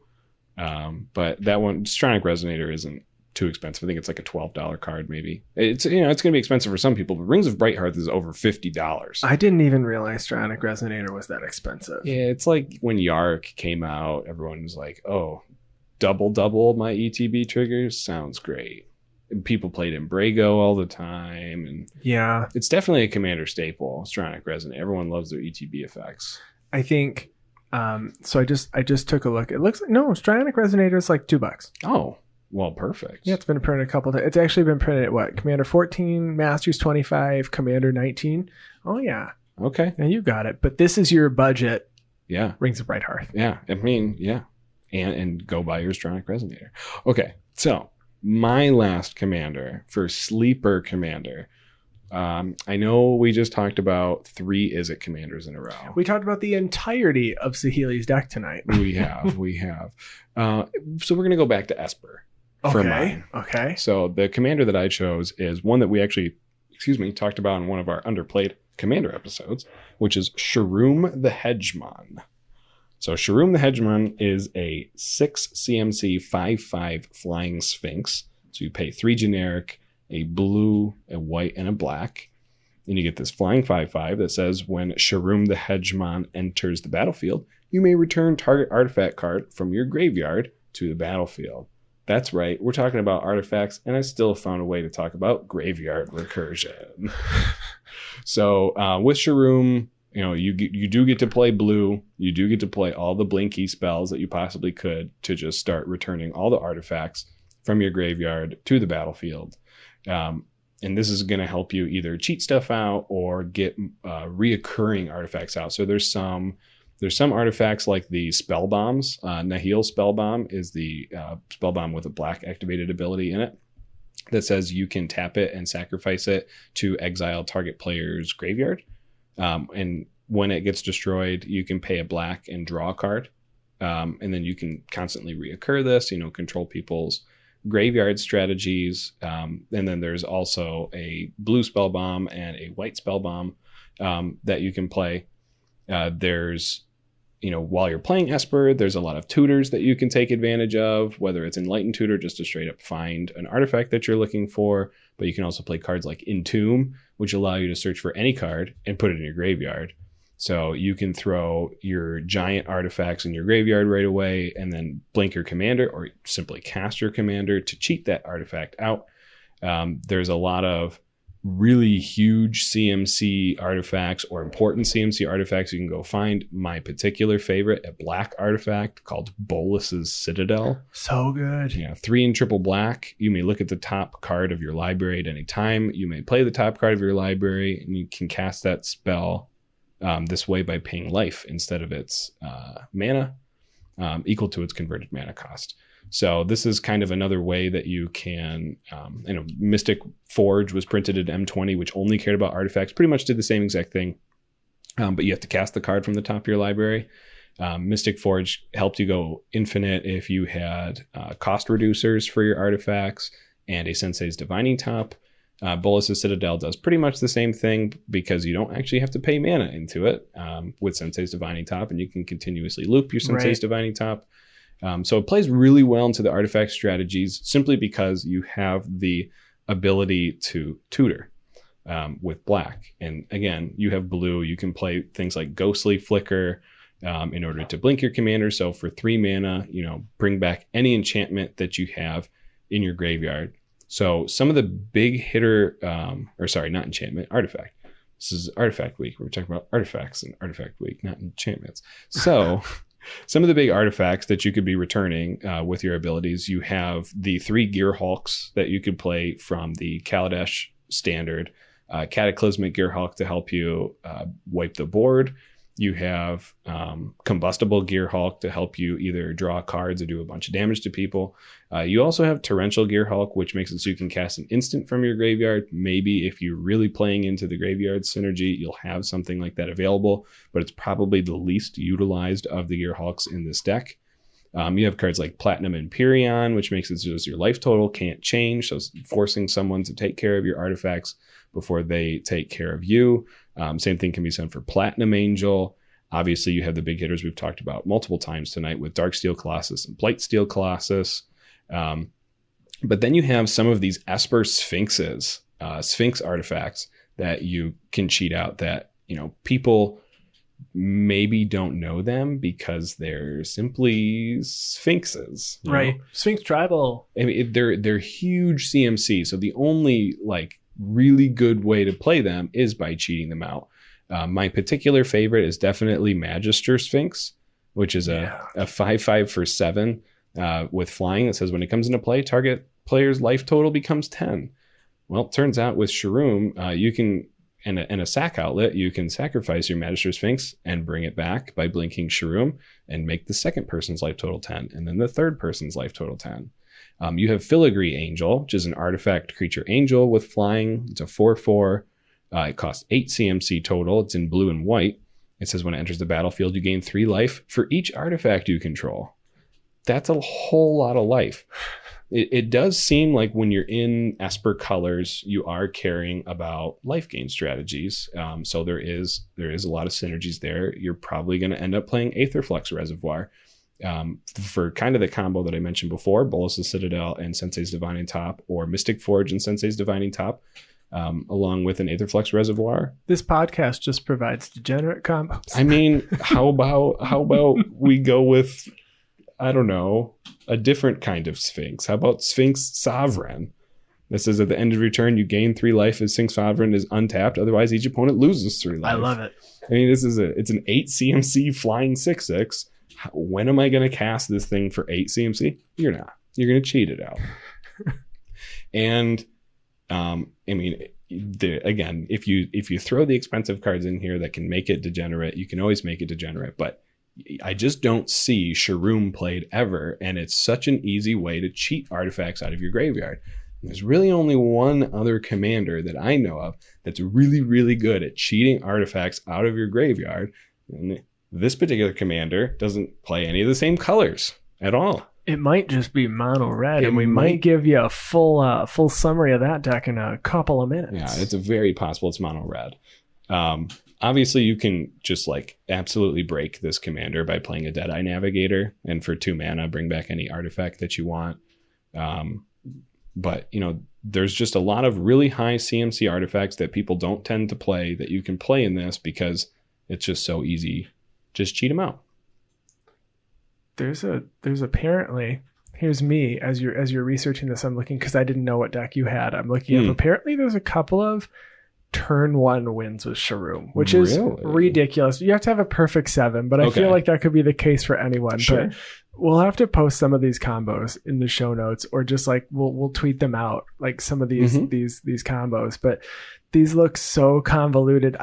Speaker 2: But that one, Stranic Resonator, isn't too expensive. I think it's like a $12 card, maybe. It's it's going to be expensive for some people, but Rings of Brighthearth is over $50.
Speaker 1: I didn't even realize Stranic Resonator was that expensive.
Speaker 2: Yeah, it's like when Yark came out, everyone was like, "Oh, double my ETB triggers sounds great." And people played Embrago all the time, and
Speaker 1: Yeah.
Speaker 2: it's definitely a commander staple. Stranic Resonator. Everyone loves their ETB effects.
Speaker 1: I think so I just took a look. It looks like Stranic Resonator is like $2.
Speaker 2: Oh, well, perfect.
Speaker 1: Yeah, it's been printed a couple times. It's actually been printed at what? Commander 14, Masters 25, Commander 19. Oh yeah.
Speaker 2: Okay.
Speaker 1: Now you got it. But this is your budget
Speaker 2: Yeah.
Speaker 1: Rings of Brighthearth.
Speaker 2: Yeah. I mean, yeah. And go buy your Stranic Resonator. Okay. So my last commander for Sleeper Commander. I know we just talked about 3 Izzet commanders in a row.
Speaker 1: We talked about the entirety of Saheeli's deck tonight.
Speaker 2: We have. So we're going to go back to Esper for mine.
Speaker 1: Okay.
Speaker 2: So the commander that I chose is one that we actually, talked about in one of our underplayed commander episodes, which is Sharum the Hedgemon. So Sharum the Hedgemon is a 6 CMC 5/5 flying sphinx. So you pay 3 generic, a blue, a white, and a black. And you get this flying 5/5 that says when Sharum the Hedgemon enters the battlefield, you may return target artifact card from your graveyard to the battlefield. That's right, we're talking about artifacts, and I still found a way to talk about graveyard recursion. So with Sharum, you do get to play blue. You do get to play all the blinky spells that you possibly could to just start returning all the artifacts. from your graveyard to the battlefield. And this is going to help you either cheat stuff out or get reoccurring artifacts out. So there's some artifacts like the spell bombs. Nahil spell bomb is the spell bomb with a black activated ability in it that says you can tap it and sacrifice it to exile target player's graveyard. And when it gets destroyed, you can pay a black and draw a card. And then you can constantly reoccur this, control people's graveyard strategies. And then there's also a blue spell bomb and a white spell bomb that you can play. There's, while you're playing Esper, there's a lot of tutors that you can take advantage of, whether it's Enlightened Tutor, just to straight up find an artifact that you're looking for. But you can also play cards like Entomb, which allow you to search for any card and put it in your graveyard. So you can throw your giant artifacts in your graveyard right away and then blink your commander or simply cast your commander to cheat that artifact out. There's a lot of really huge CMC artifacts or important CMC artifacts you can go find. My particular favorite, a black artifact called Bolus's Citadel.
Speaker 1: So good.
Speaker 2: 3 in triple black. You may look at the top card of your library at any time. You may play the top card of your library and you can cast that spell this way by paying life instead of its mana, equal to its converted mana cost. So this is kind of another way that you can, Mystic Forge was printed at M20, which only cared about artifacts, pretty much did the same exact thing. But you have to cast the card from the top of your library. Mystic Forge helped you go infinite if you had cost reducers for your artifacts and a Sensei's Divining Top. Bolus's Citadel does pretty much the same thing because you don't actually have to pay mana into it with Sensei's Divining Top, and you can continuously loop your Sensei's Divining Top. So it plays really well into the artifact strategies simply because you have the ability to tutor with black. And again, you have blue. You can play things like Ghostly Flicker in order to blink your commander. So for 3 mana, bring back any enchantment that you have in your graveyard. So some of the big hitter, not enchantment, artifact. This is Artifact Week. We're talking about artifacts in Artifact Week, not enchantments. So some of the big artifacts that you could be returning with your abilities, you have the 3 Gearhulks that you could play from the Kaladesh standard. Cataclysmic Gearhulk to help you wipe the board. You have Combustible Gearhulk to help you either draw cards or do a bunch of damage to people. You also have Torrential Gearhulk, which makes it so you can cast an instant from your graveyard. Maybe if you're really playing into the graveyard synergy, you'll have something like that available, but it's probably the least utilized of the Gearhulks in this deck. You have cards like Platinum Empyrean, which makes it so your life total can't change, so forcing someone to take care of your artifacts before they take care of you. Same thing can be said for Platinum Angel. Obviously, you have the big hitters we've talked about multiple times tonight with Darksteel Colossus and Blightsteel Colossus. But then you have some of these Esper Sphinxes, Sphinx artifacts that you can cheat out that, people maybe don't know them because they're simply Sphinxes.
Speaker 1: Right. Sphinx Tribal.
Speaker 2: I mean, they're huge CMC. So the only really good way to play them is by cheating them out. My particular favorite is definitely Magister Sphinx, which is a 5/5 for 7 with flying that says when it comes into play, target player's life total becomes 10. Well, it turns out with Shroom, you can, and a sack outlet, you can sacrifice your Magister Sphinx and bring it back by blinking Shroom and make the second person's life total 10, and then the third person's life total 10. You have Filigree Angel, which is an artifact creature angel with flying. It's a 4/4. It costs 8 CMC total. It's in blue and white. It says when it enters the battlefield, you gain 3 life for each artifact you control. That's a whole lot of life. It does seem like when you're in Esper colors, you are caring about life gain strategies. So there is a lot of synergies there. You're probably going to end up playing Aetherflux Reservoir. For kind of the combo that I mentioned before, Bolus's Citadel and Sensei's Divining Top, or Mystic Forge and Sensei's Divining Top, along with an Aetherflux Reservoir.
Speaker 1: This podcast just provides degenerate combos.
Speaker 2: I mean, how about we go with, I don't know, a different kind of Sphinx? How about Sphinx Sovereign? This is at the end of your turn, you gain 3 life as Sphinx Sovereign is untapped. Otherwise, each opponent loses 3 life.
Speaker 1: I love it.
Speaker 2: I mean, it's an 8 CMC flying 6/6. When am I going to cast this thing for 8 CMC? You're not. You're going to cheat it out. And I mean, again, if you throw the expensive cards in here that can make it degenerate, you can always make it degenerate. But I just don't see Shroom played ever, and it's such an easy way to cheat artifacts out of your graveyard. And there's really only one other commander that I know of that's really, really good at cheating artifacts out of your graveyard. And this particular commander doesn't play any of the same colors at all.
Speaker 1: It might just be mono red, and we might give you a full summary of that deck in a couple of minutes.
Speaker 2: Yeah, it's very possible it's mono red. Obviously, you can just like absolutely break this commander by playing a Deadeye Navigator, and for 2 mana, bring back any artifact that you want. But you know, there's just a lot of really high CMC artifacts that people don't tend to play that you can play in this because it's just so easy. Just cheat them out.
Speaker 1: There's apparently, here's me as you're researching this, I'm looking because I didn't know what deck you had. I'm looking up. Apparently there's a couple of turn 1 wins with Shroom, which is ridiculous. You have to have a perfect 7, but I feel like that could be the case for anyone.
Speaker 2: Sure.
Speaker 1: But we'll have to post some of these combos in the show notes, or just like we'll tweet them out, like some of these combos. But these look so convoluted.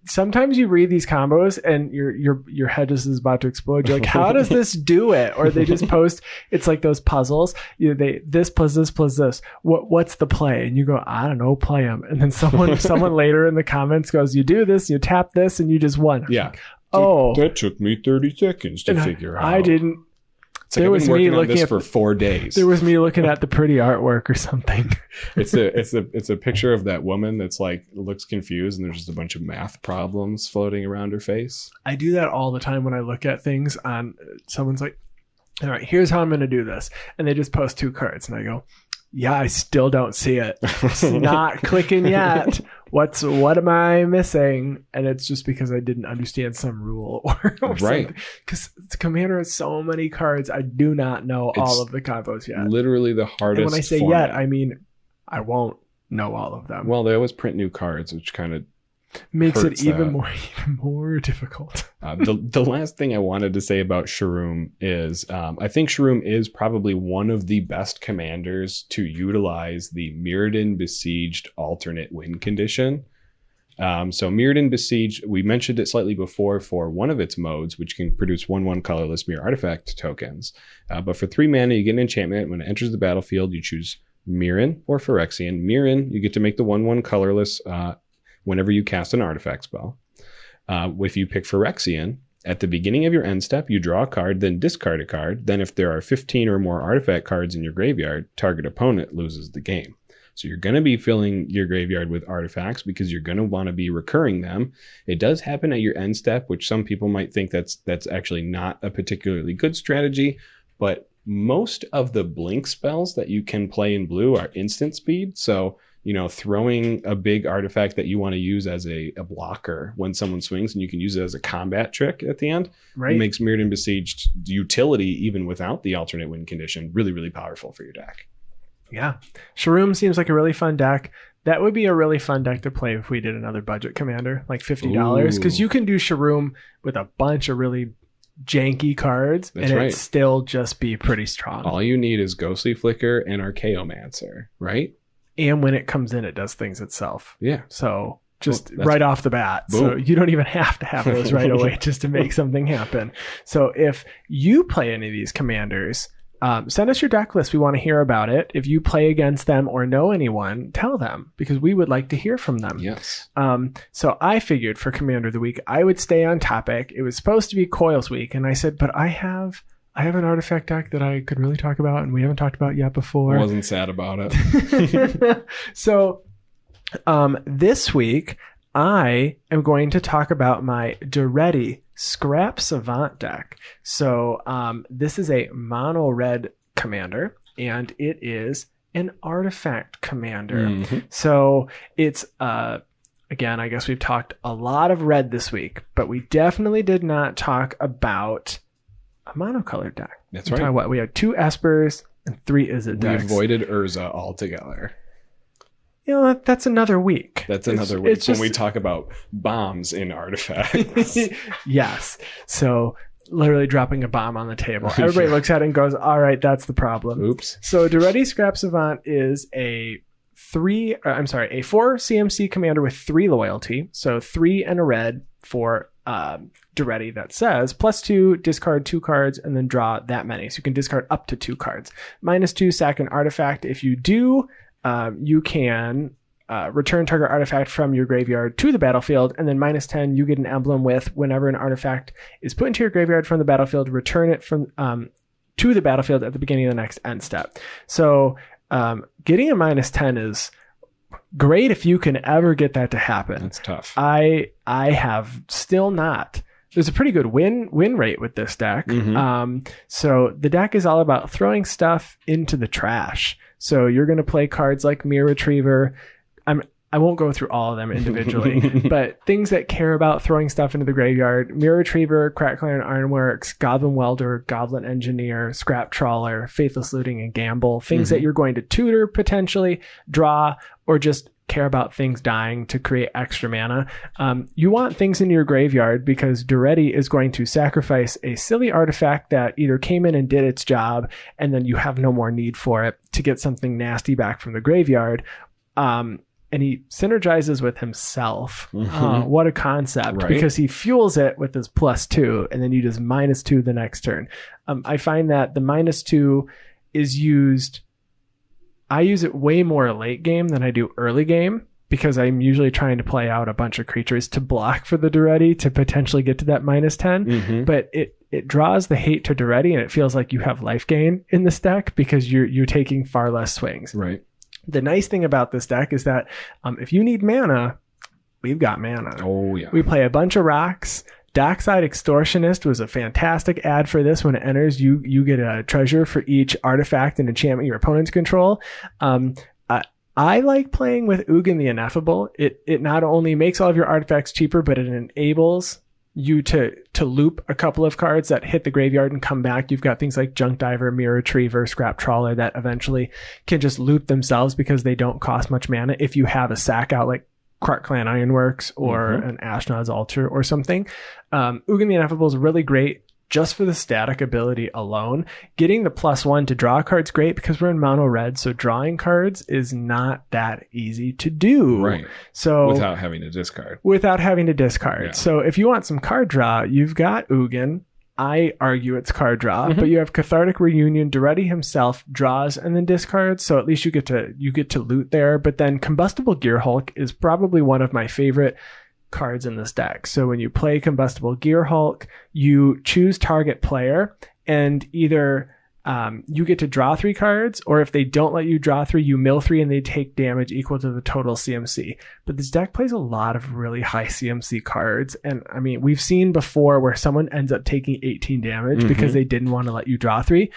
Speaker 1: Sometimes you read these combos and your head just is about to explode. You're like, how does this do it? Or they just post, it's like those puzzles. This plus this plus this. What's the play? And you go, I don't know, play them. And then someone later in the comments goes, you do this, you tap this, and you just won.
Speaker 2: Yeah.
Speaker 1: Oh,
Speaker 2: that took me 30 seconds to figure out.
Speaker 1: I didn't.
Speaker 2: It's like I've been working on this for 4 days.
Speaker 1: There was me looking at the pretty artwork or something.
Speaker 2: It's a picture of that woman that's like looks confused, and there's just a bunch of math problems floating around her face.
Speaker 1: I do that all the time when I look at things on someone's like, all right, here's how I'm going to do this. And they just post 2 cards and I go, yeah, I still don't see it. It's not clicking yet. What am I missing? And it's just because I didn't understand some rule or
Speaker 2: right.
Speaker 1: Because the commander has so many cards, I do not know all of the combos yet.
Speaker 2: Literally the hardest.
Speaker 1: And when I say
Speaker 2: format.
Speaker 1: yet, I mean I won't know all of them.
Speaker 2: Well, they always print new cards, which kind of
Speaker 1: makes it even more difficult.
Speaker 2: The last thing I wanted to say about Shroom is I think Shroom is probably one of the best commanders to utilize the Mirrodin Besieged alternate win condition. So Mirrodin Besieged, we mentioned it slightly before for one of its modes, which can produce 1/1 colorless mirror artifact tokens. But for 3 mana, you get an enchantment. When it enters the battlefield, you choose Mirrodin or Phyrexian. Mirrodin, you get to make the 1/1 colorless whenever you cast an artifact spell. If you pick Phyrexian, at the beginning of your end step, you draw a card, then discard a card. Then if there are 15 or more artifact cards in your graveyard, target opponent loses the game. So you're going to be filling your graveyard with artifacts because you're going to want to be recurring them. It does happen at your end step, which some people might think that's actually not a particularly good strategy, but most of the blink spells that you can play in blue are instant speed. So you know, throwing a big artifact that you want to use as a blocker when someone swings, and you can use it as a combat trick at the end. Right. It makes Mirrodin Besieged utility, even without the alternate win condition, really, really powerful for your deck.
Speaker 1: Yeah. Shroom seems like a really fun deck. That would be a really fun deck to play if we did another budget commander, like $50, because you can do Shroom with a bunch of really janky cards, and it'd still just be pretty strong.
Speaker 2: All you need is Ghostly Flicker and Archaeomancer, right?
Speaker 1: And when it comes in, it does things itself.
Speaker 2: Yeah.
Speaker 1: So just right off the bat. Boom. So you don't even have to have those right away just to make something happen. So if you play any of these commanders, send us your deck list. We want to hear about it. If you play against them or know anyone, tell them, because we would like to hear from them.
Speaker 2: Yes.
Speaker 1: So I figured for Commander of the Week, I would stay on topic. It was supposed to be Coyle's week. And I said, but I have an artifact deck that I could really talk about and we haven't talked about yet before.
Speaker 2: I wasn't sad about it.
Speaker 1: So this week, I am going to talk about my Daretti Scrap Savant deck. So this is a mono red commander, and it is an artifact commander. Mm-hmm. So it's again, I guess we've talked a lot of red this week, but we definitely did not talk about a monocolored deck.
Speaker 2: That's right.
Speaker 1: What we had 2 Espers and 3 Izzet decks.
Speaker 2: We avoided Urza altogether.
Speaker 1: You know, that's another week.
Speaker 2: That's another week when we talk about bombs in artifacts.
Speaker 1: Yes. So literally dropping a bomb on the table. Everybody looks at it and goes, all right, that's the problem.
Speaker 2: Oops.
Speaker 1: So Daretti Scrap Savant is a 4 CMC commander with 3 loyalty. So 3 and a red for Daretti that says +2, discard 2 cards, and then draw that many. So you can discard up to 2 cards. -2, sack an artifact. If you do, you can return target artifact from your graveyard to the battlefield, and then -10, you get an emblem with whenever an artifact is put into your graveyard from the battlefield, return it from to the battlefield at the beginning of the next end step. So getting a -10 is great if you can ever get that to happen.
Speaker 2: That's tough.
Speaker 1: I have still not. There's a pretty good win rate with this deck. So the deck is all about throwing stuff into the trash. So you're going to play cards like Mirror Retriever. I won't go through all of them individually, but things that care about throwing stuff into the graveyard: Mirror Retriever, Crackling Ironworks, Goblin Welder, Goblin Engineer, Scrap Trawler, Faithless Looting, and Gamble. Things that you're going to tutor, potentially, draw, or just care about things dying to create extra mana. You want things in your graveyard because Daretti is going to sacrifice a silly artifact that either came in and did its job, and then you have no more need for it, to get something nasty back from the graveyard. And he synergizes with himself. What a concept,
Speaker 2: right?
Speaker 1: Because he fuels it with his +2, and then you just -2 the next turn. I find that the -2 is used, I use it way more late game than I do early game, because I'm usually trying to play out a bunch of creatures to block for the Daretti to potentially get to that -10. But it draws the hate to Daretti, and it feels like you have life gain in this deck because you're taking far less swings.
Speaker 2: Right.
Speaker 1: The nice thing about this deck is that if you need mana, we've got mana.
Speaker 2: Oh, yeah.
Speaker 1: We play a bunch of rocks. Dockside Extortionist was a fantastic ad for this. When it enters, you get a treasure for each artifact and enchantment your opponents control. I like playing with Ugin the Ineffable. It not only makes all of your artifacts cheaper, but it enables you to loop a couple of cards that hit the graveyard and come back. You've got things like Junk Diver, Mirror Retriever, Scrap Trawler that eventually can just loop themselves because they don't cost much mana if you have a sack out like Krark Clan Ironworks or an Ashnod's Altar or something. Ugin the Ineffable is really great just for the static ability alone. Getting the +1 to draw cards great because we're in mono red, so drawing cards is not that easy to do.
Speaker 2: Right.
Speaker 1: So
Speaker 2: without having to discard.
Speaker 1: Yeah. So if you want some card draw, you've got Ugin. I argue it's card draw, but you have Cathartic Reunion. Daretti himself draws and then discards, so at least you get to loot there. But then Combustible Gear Hulk is probably one of my favorite cards in this deck. So when you play Combustible Gear Hulk, you choose target player, and either you get to draw 3 cards, or if they don't let you draw 3, you mill 3 and they take damage equal to the total CMC. But this deck plays a lot of really high CMC cards, and I mean, we've seen before where someone ends up taking 18 damage because they didn't want to let you draw 3.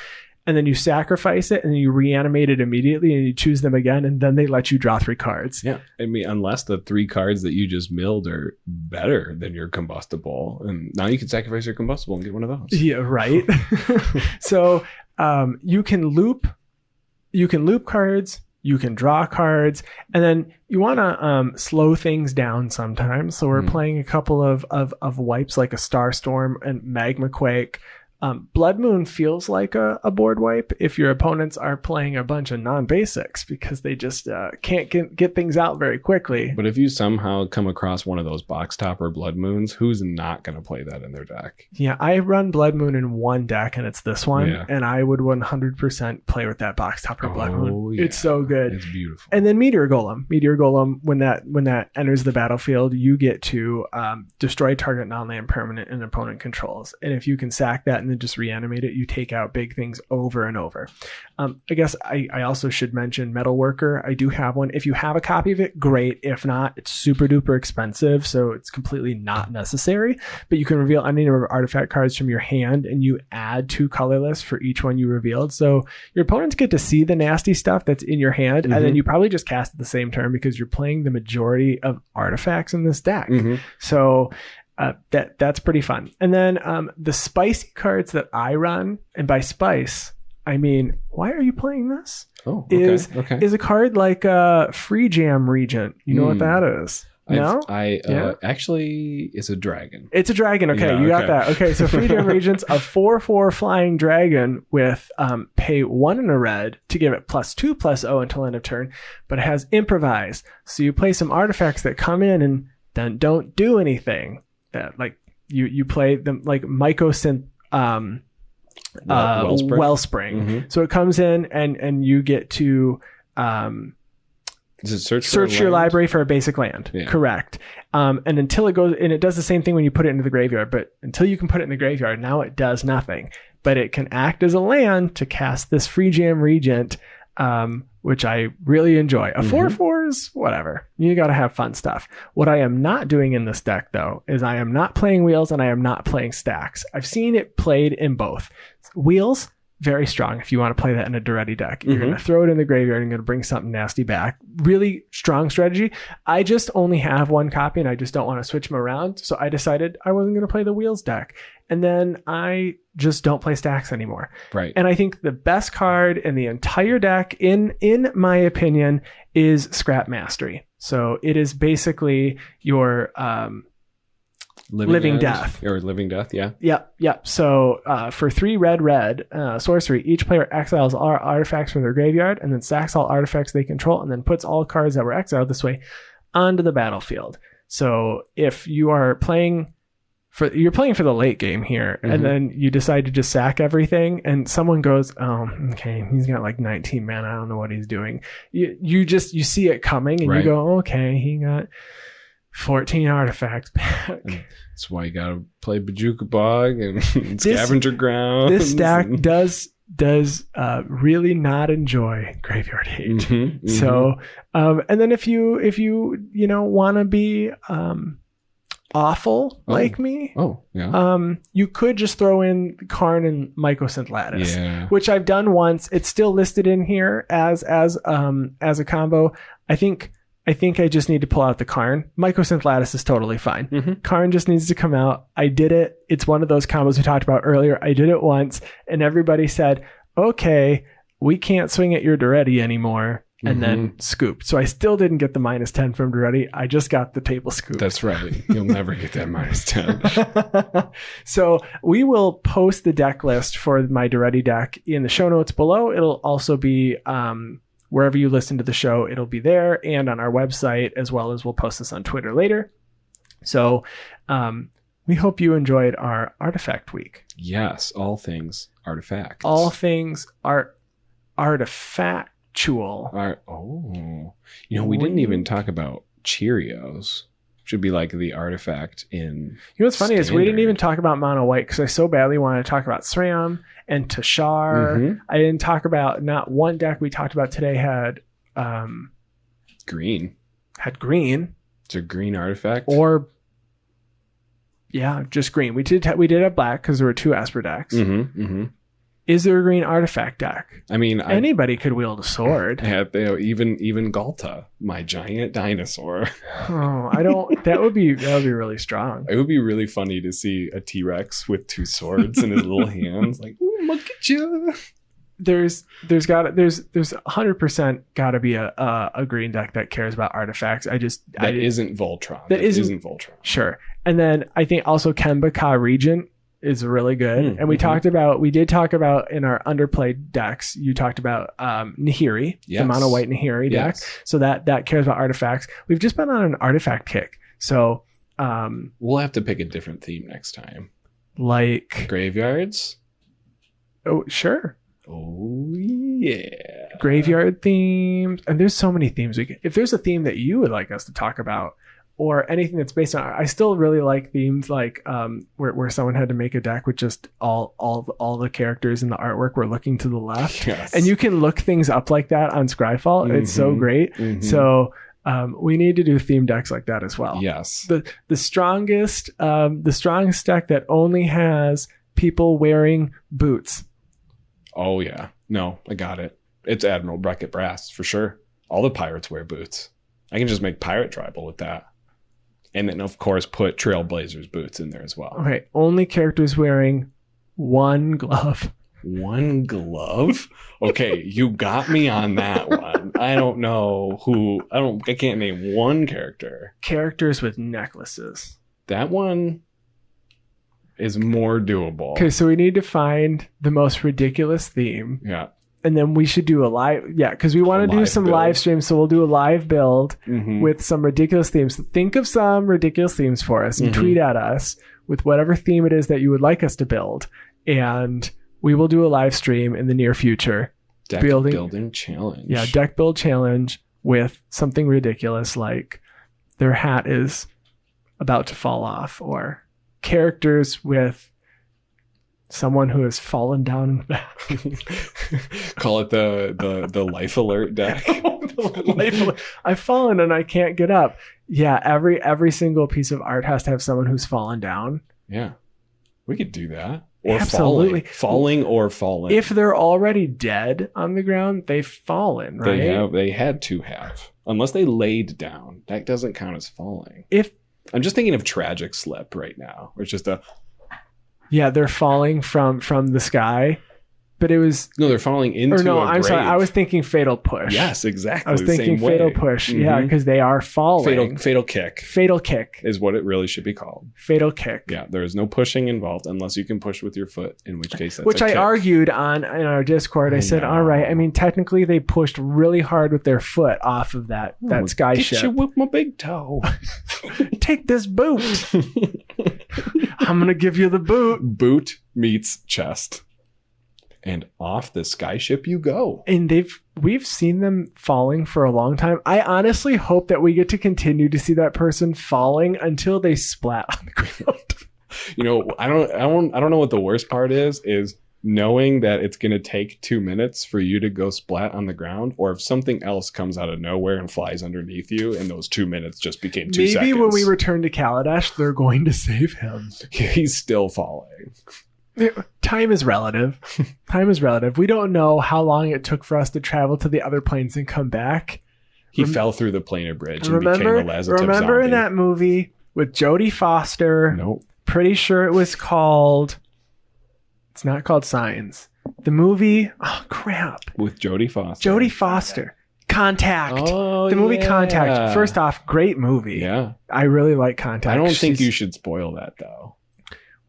Speaker 1: And then you sacrifice it and you reanimate it immediately and you choose them again, and then they let you draw 3 cards.
Speaker 2: Yeah. I mean, unless the 3 cards that you just milled are better than your combustible. And now you can sacrifice your combustible and get one of those.
Speaker 1: Yeah, right. So you can loop cards, you can draw cards, and then you want to slow things down sometimes. So we're playing a couple of wipes like a Starstorm and Magma Quake. Blood Moon feels like a board wipe if your opponents are playing a bunch of non-basics because they just can't get things out very quickly.
Speaker 2: But if you somehow come across one of those box topper Blood Moons, who's not going to play that in their deck?
Speaker 1: Yeah, I run Blood Moon in one deck, and it's this one, and I would 100% play with that box topper Blood Moon. Yeah. It's so good.
Speaker 2: It's beautiful.
Speaker 1: And then Meteor Golem, when that enters the battlefield, you get to destroy target non-land permanent and opponent controls. And if you can sack that and then just reanimate it, you take out big things over and over. I guess I also should mention Metalworker. I do have one. If you have a copy of it, great. If not, it's super duper expensive, so it's completely not necessary. But you can reveal any number of artifact cards from your hand, and you add 2 colorless for each one you revealed. So your opponents get to see the nasty stuff that's in your hand, and then you probably just cast at the same turn because you're playing the majority of artifacts in this deck. So that's pretty fun. And then the spicy cards that I run, and by spice, I mean, why are you playing this?
Speaker 2: Is a
Speaker 1: card like Free Jam Regent. You know what that is? No?
Speaker 2: Actually, it's a dragon.
Speaker 1: It's a dragon. Okay,
Speaker 2: Yeah,
Speaker 1: you got
Speaker 2: okay.
Speaker 1: that. Okay, so free gem regents, a 4/4 flying dragon with pay 1 and a red to give it +2/+0 until end of turn, but it has improvise. So you play some artifacts that come in and then don't do anything. Like you play them like Mycosynth Wellspring.
Speaker 2: Mm-hmm.
Speaker 1: So it comes in and you get to
Speaker 2: Is it
Speaker 1: search your library for a basic land.
Speaker 2: Yeah.
Speaker 1: Correct. And until it goes, and it does the same thing when you put it into the graveyard, but until you can put it in the graveyard, now it does nothing. But it can act as a land to cast this free jam regent, which I really enjoy. A 4/4 is whatever. You got to have fun stuff. What I am not doing in this deck, though, is I am not playing wheels and I am not playing stacks. I've seen it played in both. Wheels, very strong if you want to play that in a Daretti deck. You're going to throw it in the graveyard and going to bring something nasty back. Really strong strategy. I just only have one copy and I just don't want to switch them around. So I decided I wasn't going to play the wheels deck. And then I just don't play stacks anymore.
Speaker 2: Right.
Speaker 1: And I think the best card in the entire deck, in my opinion, is Scrap Mastery. So it is basically your Living Death.
Speaker 2: Or Living Death, yeah.
Speaker 1: Yep. So for 3 red sorcery, each player exiles all artifacts from their graveyard and then sacks all artifacts they control and then puts all cards that were exiled this way onto the battlefield. So if you are playing you're playing for the late game here, and then you decide to just sack everything, and someone goes, "Oh, okay, he's got like 19 mana. I don't know what he's doing." You see it coming, and you go, "Okay, he got 14 artifacts back."
Speaker 2: That's why you gotta play Bajuka Bog and Scavenger Ground.
Speaker 1: This deck does really not enjoy Graveyard Hate. So, and then if you want to be awful like me, you could just throw in Karn and Mycosynth Lattice, which I've done once. It's still listed in here as a combo. I think I just need to pull out the Karn. Mycosynth Lattice is totally fine. Karn just needs to come out. I did it. It's one of those combos we talked about earlier. I did it once, and everybody said, "Okay, we can't swing at your Daretti anymore." And then scooped. So I still didn't get the -10 from Daretti. I just got the table scoop.
Speaker 2: That's right. You'll never get that -10.
Speaker 1: So we will post the deck list for my Daretti deck in the show notes below. It'll also be wherever you listen to the show, it'll be there and on our website, as well as we'll post this on Twitter later. So we hope you enjoyed our Artifact Week.
Speaker 2: Yes, all things artifacts.
Speaker 1: All things artifact.
Speaker 2: We didn't even talk about Cheerios. Should be like the artifact in.
Speaker 1: What's funny is we didn't even talk about mono white because I so badly wanted to talk about SRAM and Tashar. I didn't talk about not one deck we talked about today had
Speaker 2: green.
Speaker 1: Had green.
Speaker 2: It's a green artifact.
Speaker 1: Or just green. We did have black because there were 2 Esper decks. Is there a green artifact deck? I mean, anybody could wield a sword.
Speaker 2: Even Galta, my giant dinosaur.
Speaker 1: Oh, I don't. That would be really strong.
Speaker 2: It would be really funny to see a T-Rex with 2 swords in his little hands, like, "Ooh, look at you."
Speaker 1: There's 100% got to be a green deck that cares about artifacts.
Speaker 2: Isn't Voltron. That isn't Voltron.
Speaker 1: Sure, and then I think also Kemba Ka Regent is really good. And we did talk about in our underplayed decks, you talked about Nahiri, the mono white Nahiri deck. So that cares about artifacts. We've just been on an artifact kick. So
Speaker 2: we'll have to pick a different theme next time.
Speaker 1: Like
Speaker 2: graveyards?
Speaker 1: Oh, sure.
Speaker 2: Oh yeah.
Speaker 1: Graveyard themes. And there's so many themes if there's a theme that you would like us to talk about, or anything that's based on, I still really like themes like where someone had to make a deck with just all the characters in the artwork were looking to the left.
Speaker 2: Yes.
Speaker 1: And you can look things up like that on Scryfall. It's so great. So we need to do theme decks like that as well.
Speaker 2: Yes.
Speaker 1: The strongest deck that only has people wearing boots.
Speaker 2: Oh yeah. No, I got it. It's Admiral Beckett Brass for sure. All the pirates wear boots. I can just make pirate tribal with that. And then, of course, put Trailblazers boots in there as well.
Speaker 1: Okay, only characters wearing 1 glove.
Speaker 2: One glove? Okay, you got me on that one. I don't know who. I can't name one character.
Speaker 1: Characters with necklaces.
Speaker 2: That one is more doable.
Speaker 1: Okay, so we need to find the most ridiculous theme.
Speaker 2: Yeah.
Speaker 1: And then we should do a live, because we want to do some
Speaker 2: build.
Speaker 1: live streams. So we'll do a live build
Speaker 2: Mhm.
Speaker 1: with some ridiculous themes. Think of some ridiculous themes for us and tweet at us with whatever theme it is that you would like us to build. And we will do a live stream in the near future.
Speaker 2: Deck building challenge.
Speaker 1: Yeah, deck build challenge with something ridiculous like their hat is about to fall off, or characters with someone who has fallen down in the back.
Speaker 2: Call it the life alert deck.
Speaker 1: I've fallen and I can't get up. Yeah, every single piece of art has to have someone who's fallen down.
Speaker 2: Yeah. We could do that. Or
Speaker 1: Absolutely.
Speaker 2: Falling or fallen.
Speaker 1: If they're already dead on the ground, they've fallen, right?
Speaker 2: They had to have. Unless they laid down. That doesn't count as falling.
Speaker 1: If
Speaker 2: I'm just thinking of tragic slip right now. Where it's just
Speaker 1: yeah, they're falling from the sky. But it was
Speaker 2: no, they're falling into. Or no,
Speaker 1: I'm sorry. I was thinking fatal push.
Speaker 2: Yes, exactly.
Speaker 1: I was thinking fatal push. Mm-hmm. Yeah, because they are falling.
Speaker 2: Fatal kick.
Speaker 1: Fatal kick
Speaker 2: is what it really should be called.
Speaker 1: Fatal kick.
Speaker 2: Yeah, there is no pushing involved unless you can push with your foot. In which case, that's
Speaker 1: which I argued on in our Discord. I said, all right. I mean, technically, they pushed really hard with their foot off of that sky ship.
Speaker 2: You with my big toe.
Speaker 1: Take this boot. I'm gonna give you the boot.
Speaker 2: Boot meets chest. And off the skyship you go.
Speaker 1: And we've seen them falling for a long time. I honestly hope that we get to continue to see that person falling until they splat on the ground.
Speaker 2: You know, I don't know what the worst part is knowing that it's going to take 2 minutes for you to go splat on the ground, or if something else comes out of nowhere and flies underneath you and those 2 minutes just became 2 seconds.
Speaker 1: Maybe when we return to Kaladesh, they're going to save him.
Speaker 2: He's still falling.
Speaker 1: Time is relative. Time is relative. We don't know how long it took for us to travel to the other planes and come back.
Speaker 2: He fell through the planar bridge and became a Lazarus zombie.
Speaker 1: Remember in that movie with Jodie Foster?
Speaker 2: Nope.
Speaker 1: Pretty sure it was called... It's not called Signs. The movie... Oh, crap.
Speaker 2: With Jodie Foster.
Speaker 1: Jodie Foster. Contact.
Speaker 2: Oh,
Speaker 1: the movie
Speaker 2: yeah.
Speaker 1: Contact. First off, great movie.
Speaker 2: Yeah.
Speaker 1: I really like Contact.
Speaker 2: I don't think you should spoil that, though.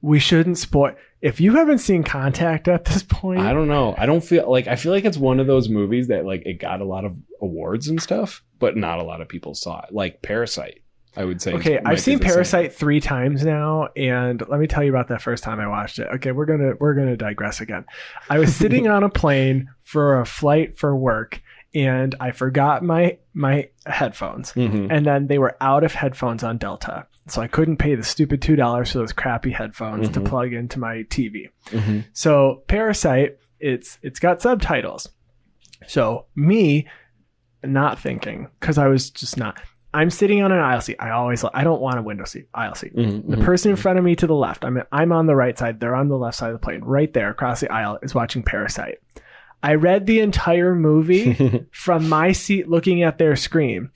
Speaker 1: We shouldn't spoil... If you haven't seen Contact at this point...
Speaker 2: I don't know. I feel like it's one of those movies that like it got a lot of awards and stuff, but not a lot of people saw it. Like Parasite, I would say.
Speaker 1: Okay, I've seen Parasite 3 times now, and let me tell you about that first time I watched it. Okay, we're gonna digress again. I was sitting on a plane for a flight for work, and I forgot my headphones, and then they were out of headphones on Delta. So I couldn't pay the stupid $2 for those crappy headphones to plug into my TV. So Parasite, it's got subtitles. So me not thinking, because I was just not. I'm sitting on an aisle seat. I don't want a window seat, aisle seat. The person in front of me to the left, I'm on the right side. They're on the left side of the plane. Right there across the aisle is watching Parasite. I read the entire movie from my seat looking at their screen.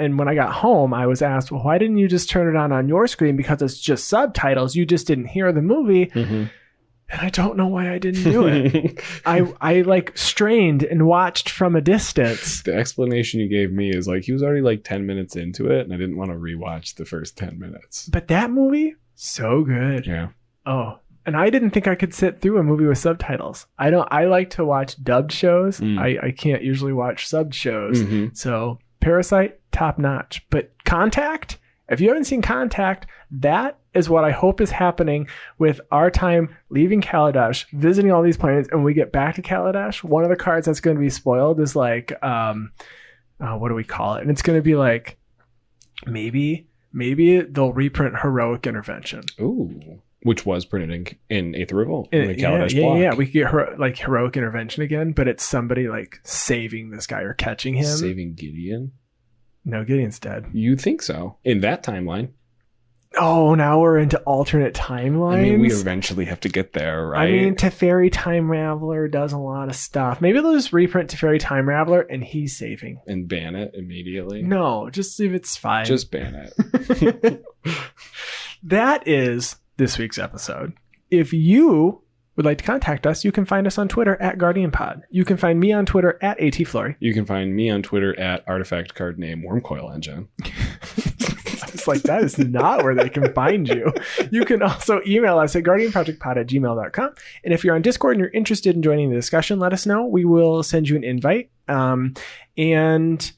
Speaker 1: And when I got home, I was asked, well, why didn't you just turn it on your screen? Because it's just subtitles. You just didn't hear the movie. And I don't know why I didn't do it. I like strained and watched from a distance.
Speaker 2: The explanation you gave me is like he was already like 10 minutes into it, and I didn't want to rewatch the first 10 minutes.
Speaker 1: But that movie, so good.
Speaker 2: Yeah.
Speaker 1: Oh, and I didn't think I could sit through a movie with subtitles. I like to watch dubbed shows. I can't usually watch subbed shows. So Parasite, top notch. But Contact, if you haven't seen Contact, that is what I hope is happening with our time leaving Kaladesh, visiting all these planets, and we get back to Kaladesh. One of the cards that's going to be spoiled is like, what do we call it? And it's going to be like, maybe they'll reprint Heroic Intervention.
Speaker 2: Ooh. Which was printed in 8th Revolt. In the Kaladesh block.
Speaker 1: Yeah. We could get Heroic Intervention again, but it's somebody like saving this guy or catching him.
Speaker 2: Saving Gideon?
Speaker 1: No, Gideon's dead.
Speaker 2: You think so? In that timeline.
Speaker 1: Oh, now we're into alternate timelines?
Speaker 2: I mean, we eventually have to get there, right?
Speaker 1: I mean, Teferi Time Raveler does a lot of stuff. Maybe they'll just reprint Teferi Time Raveler and he's saving.
Speaker 2: And ban it immediately?
Speaker 1: No, just leave it's fine.
Speaker 2: Just ban it.
Speaker 1: That is this week's episode. If you would like to contact us, you can find us on Twitter at GuardianPod. You can find me on Twitter at ATFlory.
Speaker 2: You can find me on Twitter at Artifact Card Name Wormcoil Engine.
Speaker 1: It's like, that is not where they can find you. You can also email us at guardianprojectpod@gmail.com. And if you're on Discord and you're interested in joining the discussion, let us know. We will send you an invite. And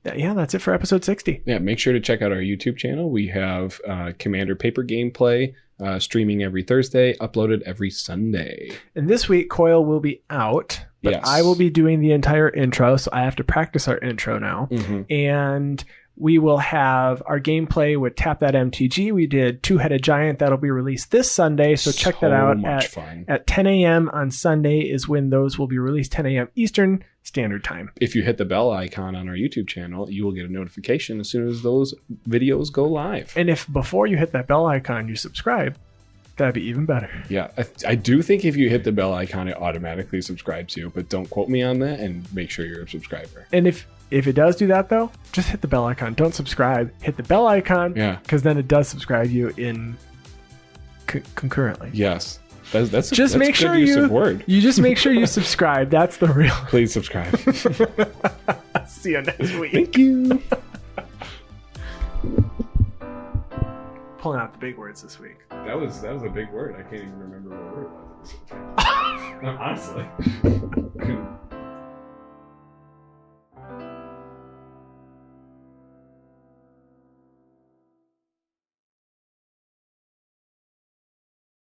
Speaker 1: yeah, that's it for episode 60.
Speaker 2: Yeah, make sure to check out our YouTube channel. We have Commander paper gameplay streaming every Thursday, uploaded every Sunday.
Speaker 1: And this week, Coyle will be out, but
Speaker 2: Yes.
Speaker 1: I will be doing the entire intro, so I have to practice our intro now. And we will have our gameplay with Tap That MTG. We did Two-Headed Giant. That'll be released this Sunday, so check that out. At 10 a.m. on Sunday is when those will be released, 10 a.m. Eastern Standard Time.
Speaker 2: If you hit the bell icon on our YouTube channel, you will get a notification as soon as those videos go live.
Speaker 1: And if before you hit that bell icon, you subscribe, that'd be even better.
Speaker 2: Yeah, I do think if you hit the bell icon, it automatically subscribes you, but don't quote me on that, and make sure you're a subscriber.
Speaker 1: And if it does do that, though, just hit the bell icon. Don't subscribe. Hit the bell icon, because then it does subscribe you in concurrently.
Speaker 2: Yes. That's
Speaker 1: just make sure you just make sure you subscribe. That's the real.
Speaker 2: Please subscribe.
Speaker 1: See you next week.
Speaker 2: Thank you.
Speaker 1: Pulling out the big words this week.
Speaker 2: That was a big word. I can't even remember what word it was. Honestly.